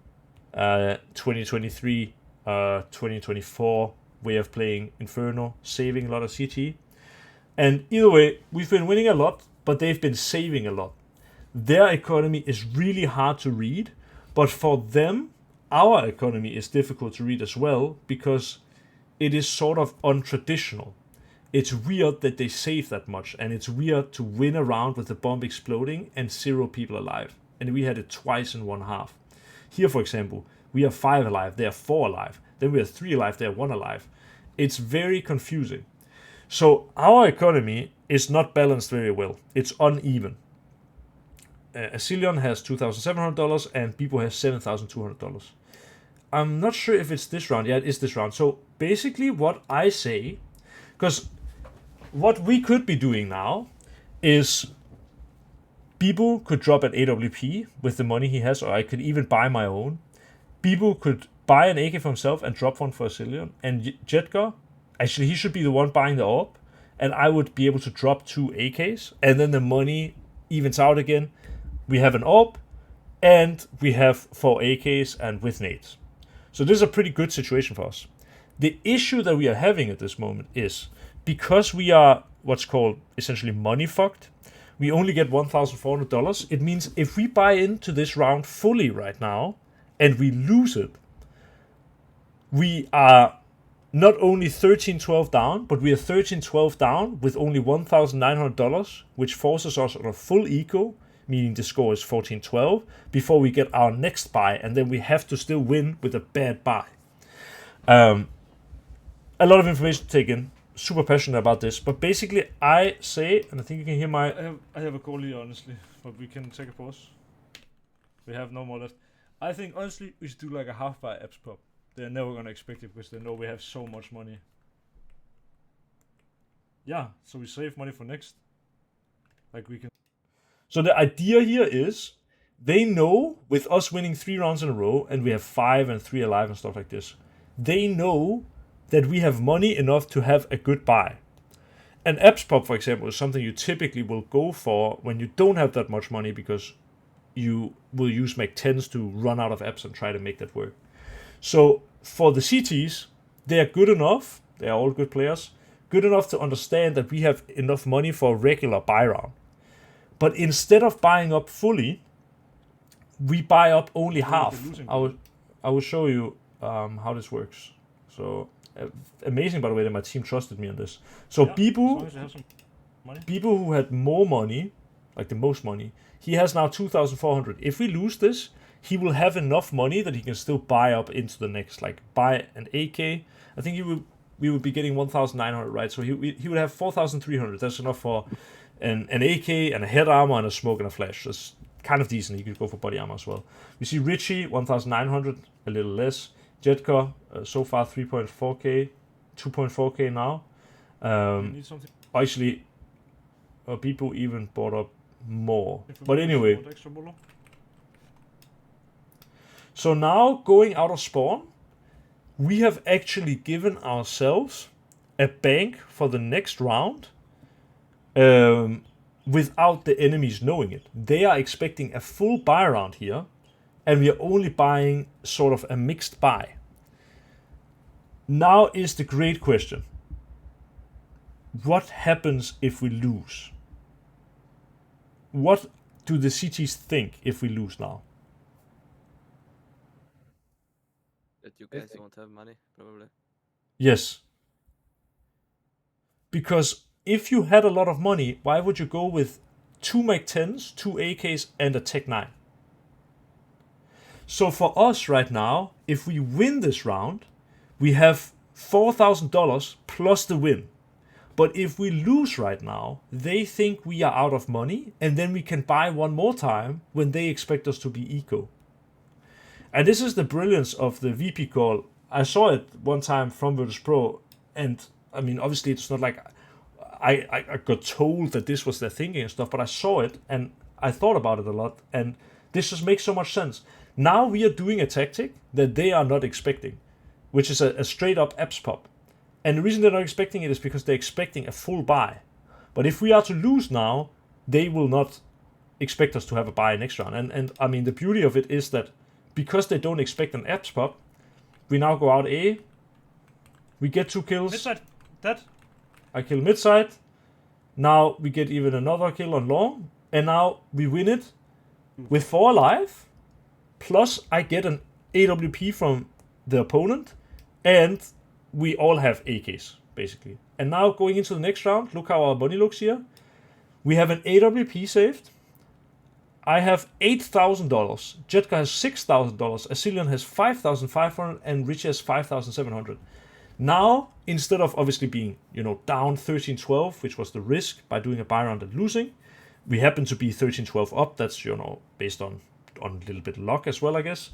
2023, 2024 way of playing Inferno, saving a lot of CT. And either way, we've been winning a lot, but they've been saving a lot. Their economy is really hard to read, but for them, our economy is difficult to read as well, because it is sort of untraditional. It's weird that they save that much, and it's weird to win a round with the bomb exploding and 0 people alive. And we had it twice in one half. Here, for example, we are 5 alive, they are 4 alive. Then we are 3 alive, they are 1 alive. It's very confusing. So our economy is not balanced very well. It's uneven. Asilion has $2,700 and Bibo has $7,200. I'm not sure if it's this round. Yeah, it is this round. So basically what I say, because what we could be doing now is Bibo could drop an AWP with the money he has, or I could even buy my own. Bibo could buy an AK for himself and drop one for Asilion. And Jetgar, actually he should be the one buying the AWP, and I would be able to drop 2 AKs, and then the money evens out again. We have an AWP, and we have 4 AKs and with nades. So this is a pretty good situation for us. The issue that we are having at this moment is, because we are what's called essentially money fucked, we only get $1,400. It means if we buy into this round fully right now, and we lose it, we are not only 13-12 down, but we are 13-12 down with only $1,900, which forces us on a full eco, meaning the score is 14-12, before we get our next buy, and then we have to still win with a bad buy. A lot of information to take in. Super passionate about this, but basically I say, and I think you can hear my... I have a call here, honestly, but we can take a pause. We have no more left. I think, honestly, we should do like a half buy apps pop. They're never going to expect it because they know we have so much money. Yeah, so we save money for next. Like we can... So the idea here is, they know with us winning 3 rounds in a row, and we have 5 and 3 alive and stuff like this, they know that we have money enough to have a good buy. An apps pop, for example, is something you typically will go for when you don't have that much money, because you will use Mac 10s to run out of apps and try to make that work. So for the CTs, they are good enough, they are all good players, good enough to understand that we have enough money for a regular buy round. But instead of buying up fully, we buy up only half. I will show you how this works. So amazing, by the way, that my team trusted me on this. So yeah, Bibo, people who had more money, like the most money, he has now 2,400. If we lose this, he will have enough money that he can still buy up into the next, like buy an AK. I think we would be getting 1,900, right? So he would have 4,300. That's enough for an AK and a head armor and a smoke and a flash. That's kind of decent. He could go for body armor as well. We see Richie 1,900, a little less. Jetka so far 3.4k, 2.4k now. Actually, people even bought up more. But anyway, so now going out of spawn, we have actually given ourselves a bank for the next round without the enemies knowing it. They are expecting a full buy round here, and we are only buying sort of a mixed buy. Now is the great question. What happens if we lose? What do the CTs think if we lose now? That you guys won't have money, probably. Yes. Because if you had a lot of money, why would you go with 2 Mac-10s, 2 AKs, and a Tech 9? So for us right now, if we win this round, we have $4,000 plus the win. But if we lose right now, they think we are out of money, and then we can buy one more time when they expect us to be eco. And this is the brilliance of the VP call. I saw it one time from Virtus Pro, and I mean, obviously it's not like I got told that this was their thinking and stuff, but I saw it and I thought about it a lot, and this just makes so much sense. Now we are doing a tactic that they are not expecting, which is a straight up apps pop. And the reason they're not expecting it is because they're expecting a full buy. But if we are to lose now, they will not expect us to have a buy next round. And I mean, the beauty of it is that because they don't expect an apps pop, we now go out A, we get 2 kills. Midside, dead. I kill midside. Now we get even another kill on long. And now we win it with 4 alive. Plus I get an AWP from the opponent. And we all have AKs, basically. And now going into the next round, look how our money looks here. We have an AWP saved. I have $8,000. Jetka has $6,000. Asilian has 5,500, and Richie has 5,700. Now, instead of obviously being, down 13-12, which was the risk by doing a buy round and losing, we happen to be 13-12 up. That's, based on a little bit of luck as well, I guess.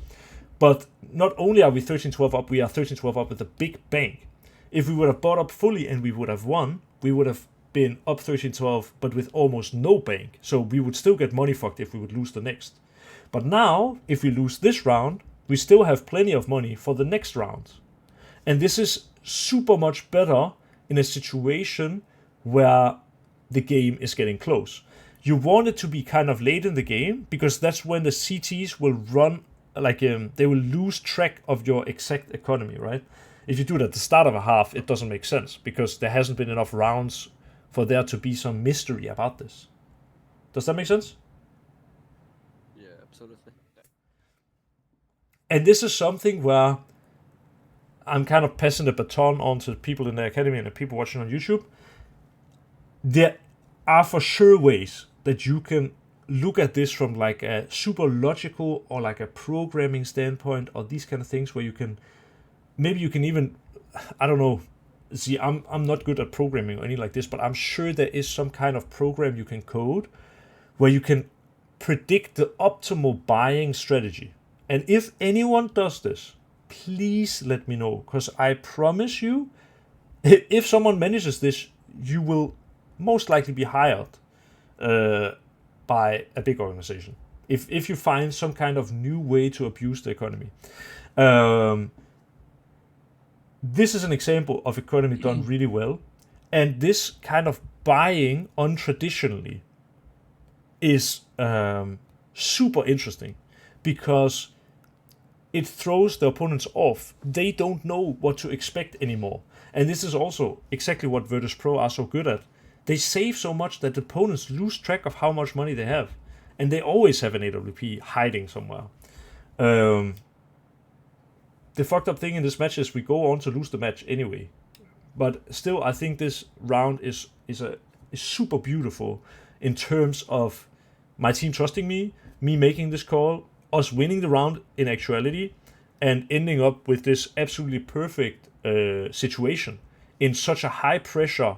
But not only are we 13-12 up, we are 13-12 up with a big bank. If we would have bought up fully and we would have won, we would have been up 13-12, but with almost no bank. So we would still get money fucked if we would lose the next. But now, if we lose this round, we still have plenty of money for the next round. And this is super much better in a situation where the game is getting close. You want it to be kind of late in the game, because that's when the CTs will run, they will lose track of your exact economy, right? If you do it at the start of a half, it doesn't make sense, because there hasn't been enough rounds for there to be some mystery about this. Does that make sense? Yeah, absolutely. And this is something where I'm kind of passing the baton on to people in the academy and the people watching on YouTube. There are for sure ways that you can look at this from like a super logical or like a programming standpoint or these kind of things where you can, maybe you can even, I don't know, see, I'm not good at programming or anything like this, but I'm sure there is some kind of program you can code where you can predict the optimal buying strategy. And if anyone does this, please let me know, because I promise you, if someone manages this, you will most likely be hired by a big organization. If you find some kind of new way to abuse the economy. This is an example of economy done really well. And this kind of buying untraditionally is super interesting, because it throws the opponents off. They don't know what to expect anymore. And this is also exactly what Virtus Pro are so good at. They save so much that the opponents lose track of how much money they have. And they always have an AWP hiding somewhere. The fucked up thing in this match is we go on to lose the match anyway. But still, I think this round is a is super beautiful in terms of my team trusting me, me making this call, us winning the round in actuality, and ending up with this absolutely perfect situation in such a high pressure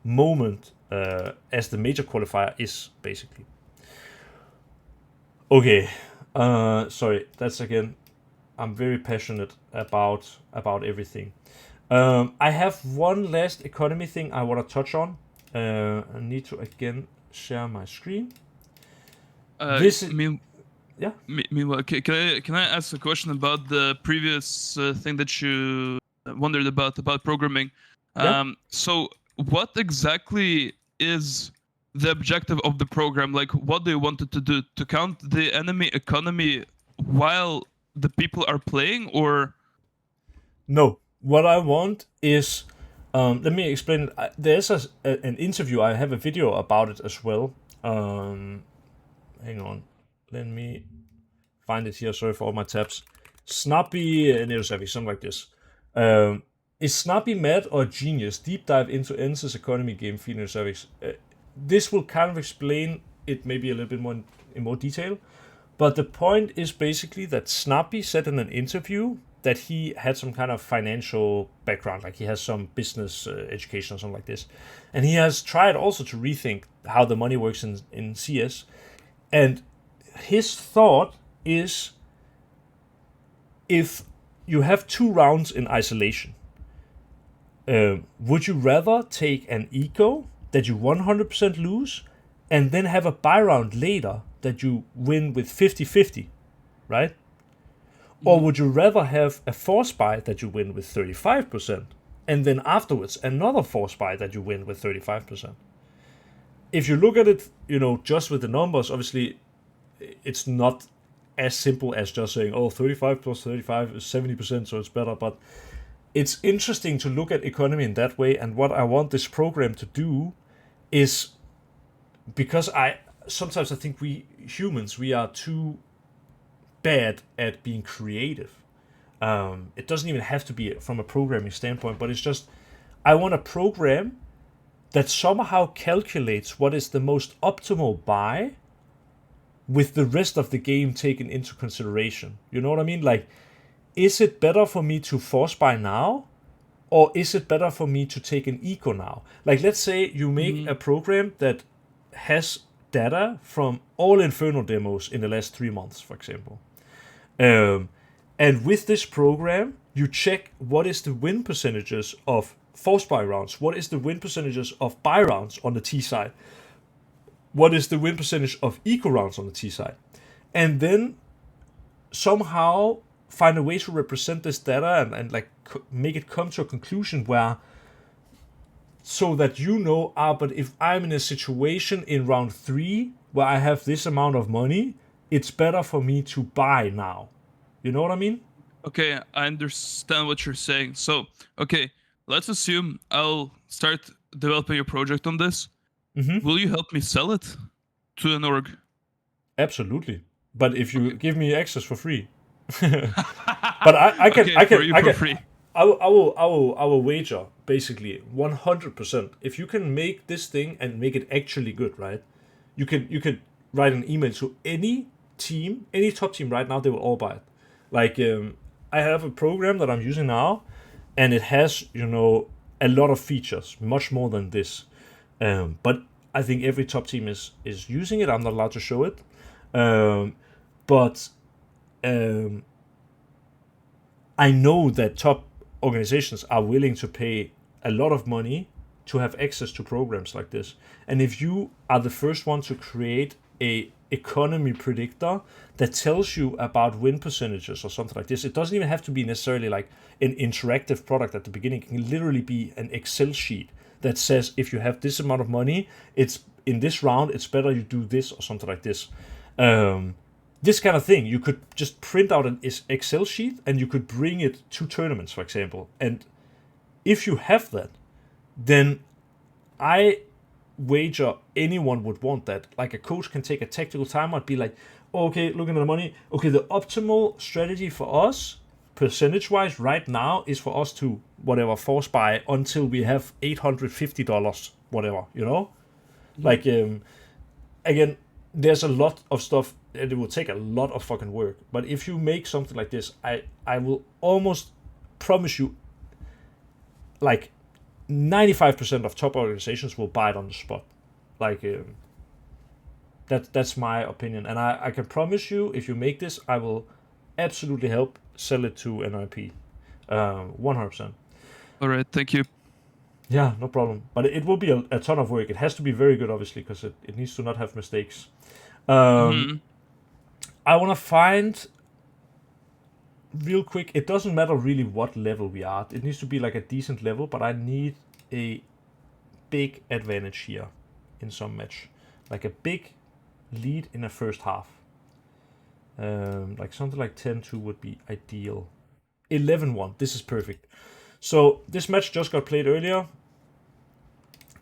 moment as the major qualifier is, basically. Okay, sorry, that's again, I'm very passionate about everything. I have one last economy thing I want to touch on. I need to again share my screen. This is, yeah. Meanwhile, can I ask a question about the previous thing that you wondered about programming? Yeah. So, what exactly is the objective of the program? Like, what do you want it to do? To count the enemy economy while the people are playing, or? No, what I want is, let me explain. There's an interview. I have a video about it as well. Hang on, let me find it here. Sorry for all my tabs. Snappy Neosavi, something like this. Is Snappy mad or genius? Deep dive into Ence's economy game, Feed Neosavics. This will kind of explain it maybe a little bit more in more detail. But the point is basically that Snappy said in an interview that he had some kind of financial background, like he has some business education or something like this. And he has tried also to rethink how the money works in CS. And his thought is, if you have 2 rounds in isolation, would you rather take an eco that you 100% lose and then have a buy round later that you win with 50-50, right? Or would you rather have a force buy that you win with 35% and then afterwards another force buy that you win with 35%? If you look at it, just with the numbers, obviously it's not as simple as just saying, 35 plus 35 is 70%, so it's better. But it's interesting to look at economy in that way. And what I want this program to do is, because sometimes I think we humans, we are too bad at being creative. It doesn't even have to be from a programming standpoint, but it's just, I want a program that somehow calculates what is the most optimal buy with the rest of the game taken into consideration. You know what I mean? Like, is it better for me to force buy now? Or is it better for me to take an eco now? Like, let's say you make a program that has data from all Inferno demos in the last 3 months, for example. And with this program, you check what is the win percentages of force buy rounds, what is the win percentages of buy rounds on the T side, what is the win percentage of eco rounds on the T side, and then somehow find a way to represent this data and like make it come to a conclusion where, so that but if I'm in a situation in round 3 where I have this amount of money, it's better for me to buy now. You know what I mean? Okay, I understand what you're saying. So, okay, let's assume I'll start developing a project on this. Mm-hmm. Will you help me sell it to an org? Absolutely. But if you give me access for free. But I can for free. I will wager basically 100%. If you can make this thing and make it actually good, right? You could write an email to any team, any top team right now, they will all buy it. Like, I have a program that I'm using now, and it has, a lot of features, much more than this. But I think every top team is using it. I'm not allowed to show it. But I know that top organizations are willing to pay a lot of money to have access to programs like this. And if you are the first one to create a economy predictor that tells you about win percentages or something like this, it doesn't even have to be necessarily like an interactive product at the beginning. It can literally be an Excel sheet that says, if you have this amount of money, it's in this round, it's better you do this or something like this. This kind of thing, you could just print out an Excel sheet and you could bring it to tournaments, for example. And if you have that, then I wager anyone would want that. Like, a coach can take a tactical timeout, be like, okay, looking at the money, okay, the optimal strategy for us, percentage-wise, right now, is for us to, whatever, force buy until we have $850, whatever, Like, again, there's a lot of stuff, and it will take a lot of fucking work. But if you make something like this, I will almost promise you, like, 95% of top organizations will buy it on the spot. Like, that's my opinion. And I can promise you, if you make this, I will absolutely help sell it to NIP. 100%. All right, thank you. Yeah, no problem. But it will be a ton of work. It has to be very good, obviously, because it needs to not have mistakes. I want to find, real quick, it doesn't matter really what level we are at. It needs to be like a decent level, but I need a big advantage here in some match. Like a big lead in the first half. Like something like 10-2 would be ideal. 11-1, this is perfect. So this match just got played earlier.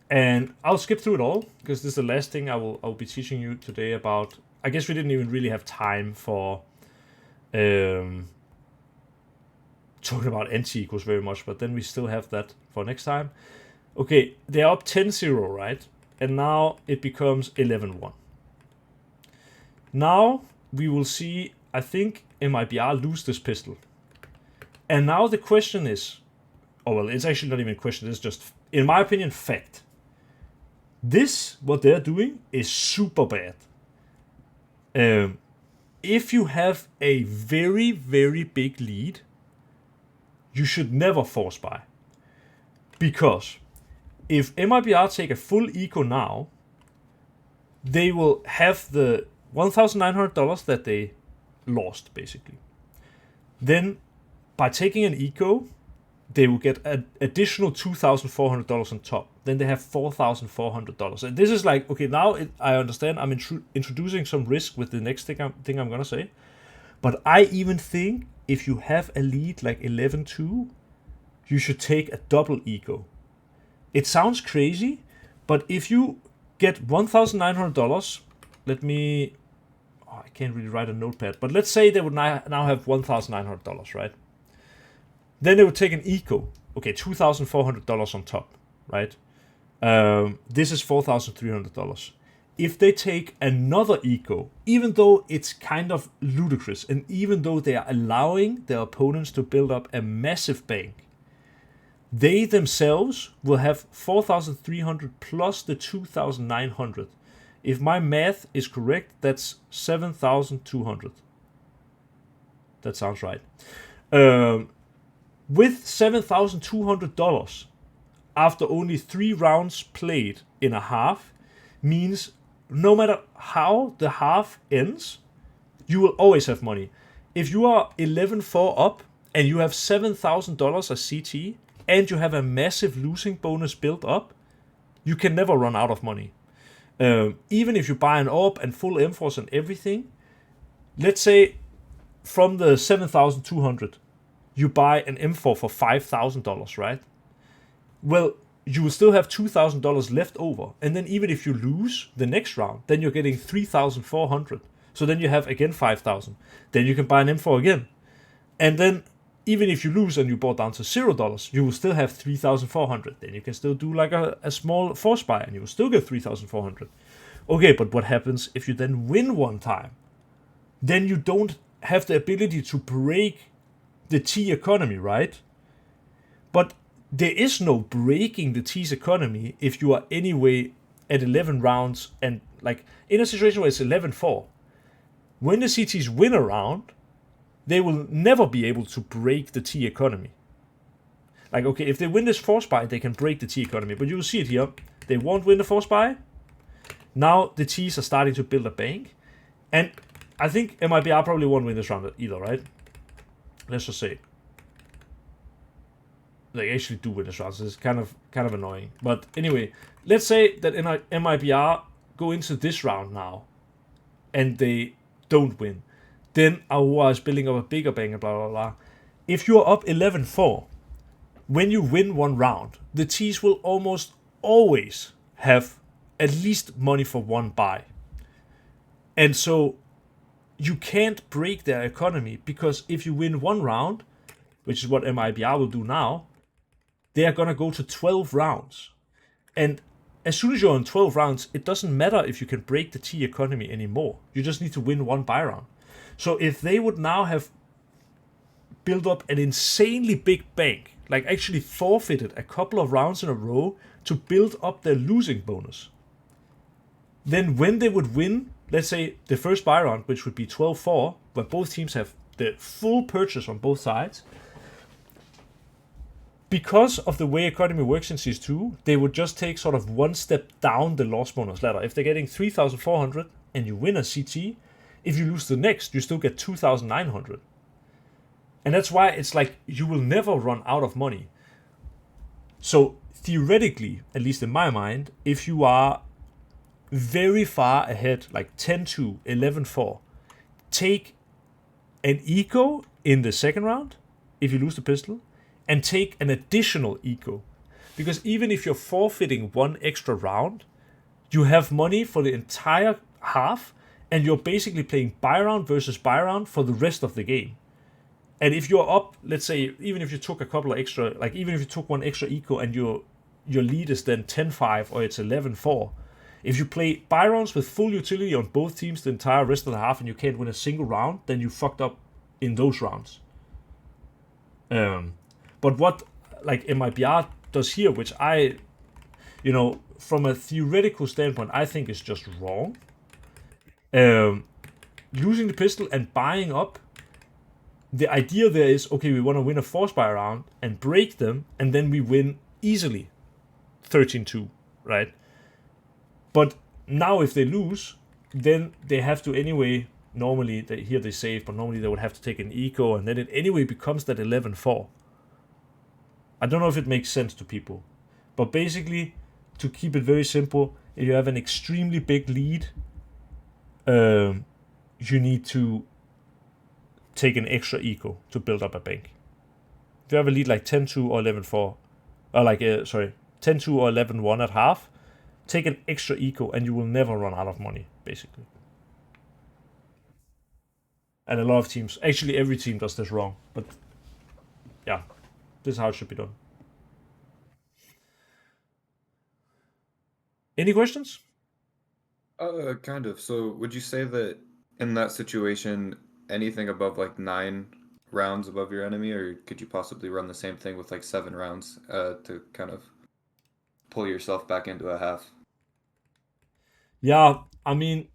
And I'll skip through it all, because this is the last thing I'll be teaching you today about. I guess we didn't even really have time for talking about anti-equals very much, but then we still have that for next time. Okay, they're up 10-0, right? And now it becomes 11-1. Now we will see, I think, MIBR lose this pistol. And now the question is, oh well, it's actually not even a question, it's just, in my opinion, fact. This, what they're doing, is super bad. If you have a very, very big lead, you should never force buy. Because if MIBR take a full eco now, they will have the $1,900 that they lost, basically. Then, by taking an eco, they will get an additional $2,400 on top. Then they have $4,400. And this is like, okay, now I understand I'm introducing some risk with the next thing I'm going to say. But I even think if you have a lead like 11-2, you should take a double eco. It sounds crazy, but if you get $1,900, let me... Oh, I can't really write a notepad. But let's say they would now have $1,900, right? Then they would take an eco. Okay, $2,400 on top, right? This is $4,300. If they take another eco, even though it's kind of ludicrous, and even though they are allowing their opponents to build up a massive bank, they themselves will have 4,300 plus the 2,900. If my math is correct, that's 7,200. That sounds right. With $7,200 after only 3 rounds played in a half means no matter how the half ends, you will always have money. If you are 11-4 up and you have $7,000 as CT and you have a massive losing bonus built up, you can never run out of money. Even if you buy an AWP and full M-Force and everything, let's say from the 7,200, you buy an M4 for $5,000, right? Well, you will still have $2,000 left over. And then even if you lose the next round, then you're getting 3,400. So then you have again 5,000. Then you can buy an M4 again. And then even if you lose and you bought down to $0, you will still have 3,400. Then you can still do like a small force buy and you will still get 3,400. Okay, but what happens if you then win one time? Then you don't have the ability to break the T economy, right? But there is no breaking the T's economy if you are anyway at 11 rounds and like in a situation where it's 11-4. When the CTs win a round, they will never be able to break the T economy. Like, okay, if they win this force buy, they can break the T economy. But you will see it here. They won't win the force buy. Now the T's are starting to build a bank. And I think MIBR probably won't win this round either, right? Let's just say. They actually do win this round, so it's kind of annoying. But anyway, let's say that MIBR go into this round now. And they don't win. Then Aurora is building up a bigger bank and blah, blah, blah. If you're up 11-4, when you win one round, the T's will almost always have at least money for one buy. And so you can't break their economy because if you win one round, which is what MIBR will do now, they are going to go to 12 rounds. And as soon as you're on 12 rounds, it doesn't matter if you can break the T economy anymore. You just need to win one buy round. So if they would now have built up an insanely big bank, like actually forfeited a couple of rounds in a row to build up their losing bonus, then when they would win, let's say the first buy round, which would be 12-4, where both teams have the full purchase on both sides, because of the way economy works in CS2, they would just take sort of one step down the loss bonus ladder. If they're getting 3,400 and you win a CT, if you lose the next, you still get 2,900. And that's why it's like you will never run out of money. So theoretically, at least in my mind, if you are very far ahead, like 10-2, 11-4, take an eco in the second round if you lose the pistol, and take an additional eco. Because even if you're forfeiting one extra round, you have money for the entire half, and you're basically playing buy round versus buy round for the rest of the game. And if you're up, let's say, even if you took a couple of extra, like even if you took one extra eco and your lead is then 10-5 or it's 11-4, if you play buy rounds with full utility on both teams the entire rest of the half and you can't win a single round, then you fucked up in those rounds. But what like MIBR does here, which I, from a theoretical standpoint, I think is just wrong. Losing the pistol and buying up, the idea there is, okay, we want to win a force buy round and break them, and then we win easily 13-2, right? But now if they lose, then they have to anyway, normally, here they save, but normally they would have to take an eco, and then it anyway becomes that 11-4. I don't know if it makes sense to people. But basically, to keep it very simple, if you have an extremely big lead, you need to take an extra eco to build up a bank. If you have a lead like 10-2 or 11-4, or 10-2 or 11-1 at half, take an extra eco and you will never run out of money, basically. And a lot of teams, actually every team does this wrong, but yeah, this is how it should be done. Any questions? Kind of. So would you say that in that situation, anything above like 9 rounds above your enemy, or could you possibly run the same thing with like 7 rounds to kind of pull yourself back into a half? Yeah, I mean,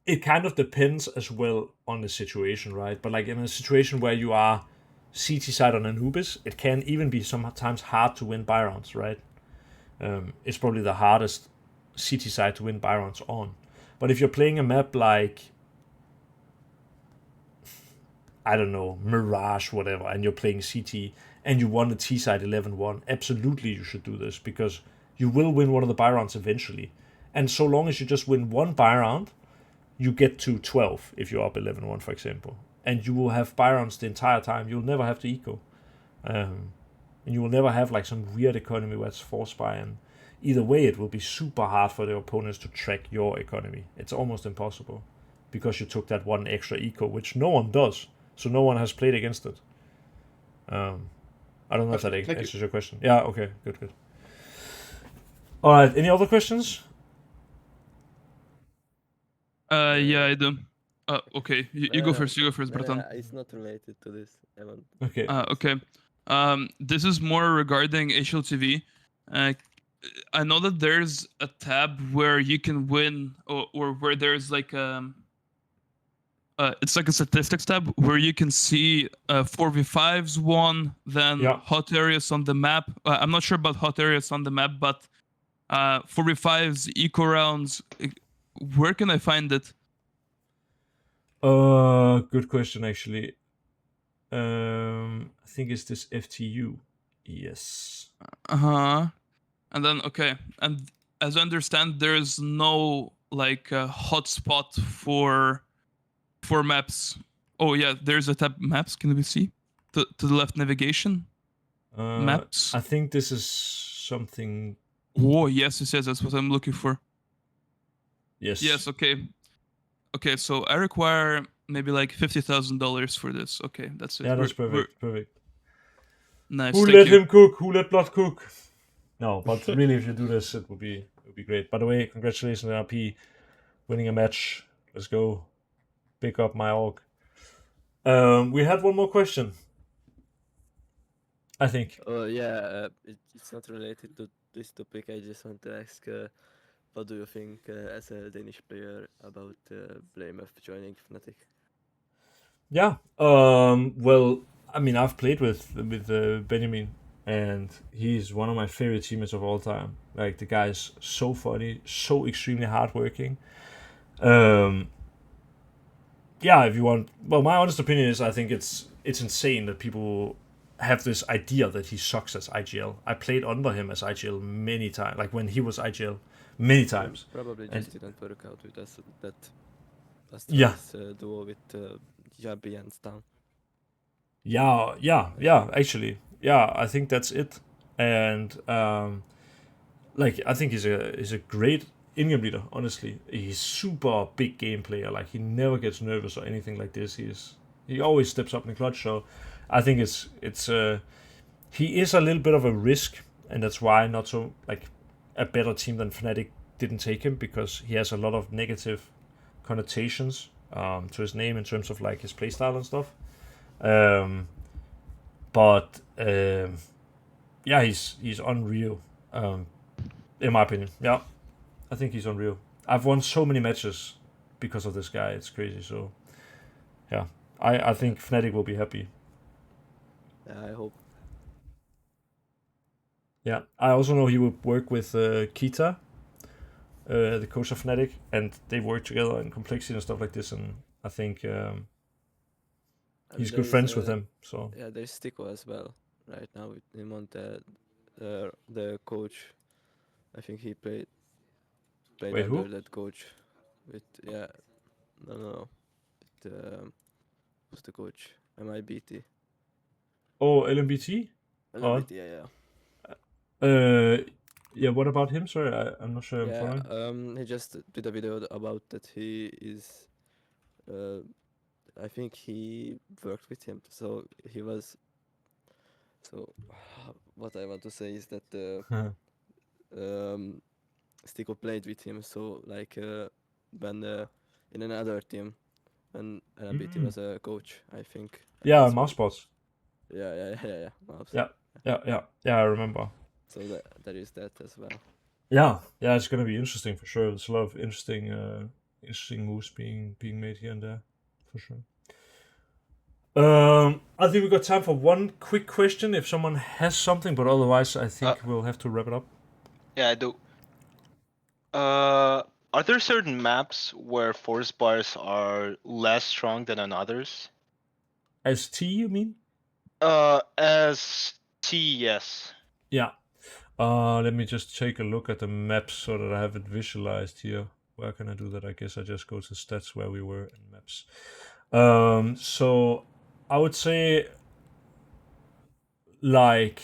it kind of depends as well on the situation, right? But like in a situation where you are CT side on Anubis, it can even be sometimes hard to win buy rounds, right? It's probably the hardest CT side to win buy rounds on. But if you're playing a map like, I don't know, Mirage, whatever, and you're playing CT and you won the T side 11-1, absolutely you should do this, because you will win one of the buy rounds eventually. And so long as you just win one buy round, you get to 12 if you're up 11-1, for example. And you will have buy rounds the entire time. You'll never have to eco. And you will never have like some weird economy where it's force buy. And either way, it will be super hard for the opponents to track your economy. It's almost impossible because you took that one extra eco, which no one does. So no one has played against it. I don't know if that answers your question. Yeah, okay, good. All right, any other questions? Yeah, I do. Okay, you go first. You go first, Bratan. It's not related to this. Okay. Okay. This is more regarding HLTV. I know that there's a tab where you can win, or where there's like it's like a statistics tab where you can see 4v5s won, then hot areas on the map. I'm not sure about hot areas on the map, but 4v5s, eco rounds. Where can I find it? Good question, actually. I think it's this FTU. Yes. And then, okay. And as I understand, there's no like hotspot for maps. Oh yeah, there's a tab maps. Can we see to the left navigation? Maps. I think this is something. Oh yes, it says that's what I'm looking for. Yes. Yes. Okay. Okay. So I require maybe like $50,000 for this. Okay, that's it. Yeah, that's perfect. Perfect. Nice. Who let him cook? Who let Blood cook? No, but really, if you do this, it would be great. By the way, congratulations, RP, winning a match. Let's go. Pick up my org. We had one more question. I think. Yeah, it's not related to this topic. I just want to ask, what do you think as a Danish player about Blamef joining Fnatic? Yeah. Well, I mean, I've played with Benjamin, and he's one of my favorite teammates of all time. Like, the guy's so funny, so extremely hardworking. Yeah, if you want, well, my honest opinion is I think it's insane that people have this idea that he sucks as IGL. I played under him as IGL many times, like when he was IGL many times. Probably And- just didn't work out with us that Yeah. Astralis duo with Jabbi and Stan. Yeah, actually. Yeah, I think that's it. And like, I think he's a great in-game leader, honestly. He's super big game player. Like, he never gets nervous or anything like this. He always steps up in the clutch, so I think he is a little bit of a risk, and that's why not so, like, a better team than Fnatic didn't take him, because he has a lot of negative connotations to his name in terms of, like, his playstyle and stuff. But yeah, he's unreal. In my opinion, yeah, I think he's unreal. I've won so many matches because of this guy. It's crazy. So yeah, I think Fnatic will be happy. Yeah, I hope. Yeah, I also know he would work with Kita, the coach of Fnatic, and they work together in complexity and stuff like this. And I think And he's there good is, friends with him. So Yeah, there's Stico as well right now with him on the coach. I think he played Wait, who? under that coach with no with who's the coach? MIBT. Oh, LMBT. Oh. LMBT, yeah. Yeah. What about him? Sorry, I'm not sure I'm Yeah, following. he just did a video about that he is I think he worked with him, so he was. So, what I want to say is that Stico played with him. So, like when in another team, when LMBT was a coach, I think. and Yeah, that's when- mouse spots. Yeah. Mouse. Yeah, I remember. So there is that as well. Yeah, it's gonna be interesting for sure. There's a lot of interesting moves being made here and there, for sure. I think we got time for one quick question if someone has something, but otherwise I think we'll have to wrap it up. Yeah, I do. Are there certain maps where force bars are less strong than on others? As T, you mean? As T, yes. Yeah. Let me just take a look at the maps so that I have it visualized here. Where can I do that? I guess I just go to stats where we were in maps. So I would say, like,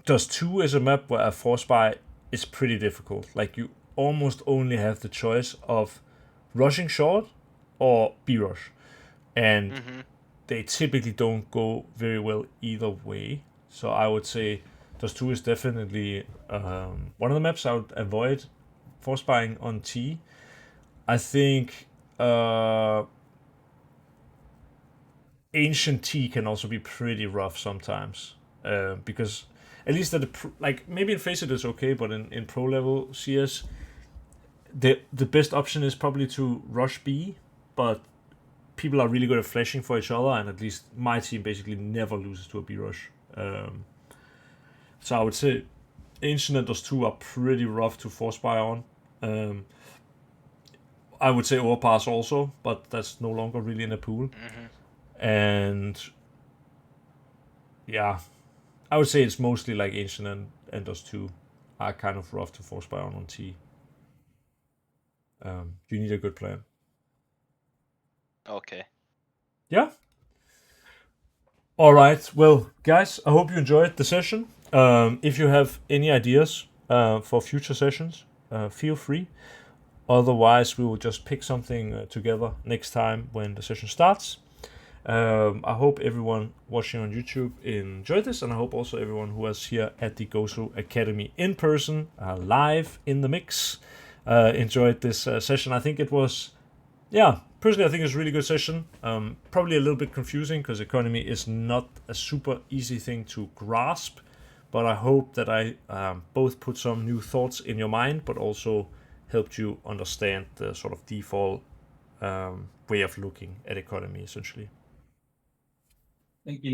Dust 2 is a map where a force buy is pretty difficult. Like, you almost only have the choice of rushing short or B-rush. And they typically don't go very well either way. So I would say Dust 2 is definitely one of the maps I would avoid force buying on T. I think Ancient T can also be pretty rough sometimes. Because at least at maybe in Faceit it's okay, but in pro level CS, the best option is probably to rush B, but people are really good at flashing for each other, and at least my team basically never loses to a B rush. So I would say Ancient and Dust 2 are pretty rough to force buy on. I would say Overpass also, but that's no longer really in a pool. And yeah, I would say it's mostly like Ancient and Dust 2 are kind of rough to force buy on T. You need a good plan. Okay. Yeah. All right. Well, guys, I hope you enjoyed the session. If you have any ideas for future sessions, feel free. Otherwise, we will just pick something together next time when the session starts. I hope everyone watching on YouTube enjoyed this, and I hope also everyone who was here at the Gosu Academy in person, live in the mix, enjoyed this session. I think it was, personally I think it's a really good session. Probably a little bit confusing because economy is not a super easy thing to grasp, but I hope that I both put some new thoughts in your mind, but also helped you understand the sort of default way of looking at economy, essentially. Thank you.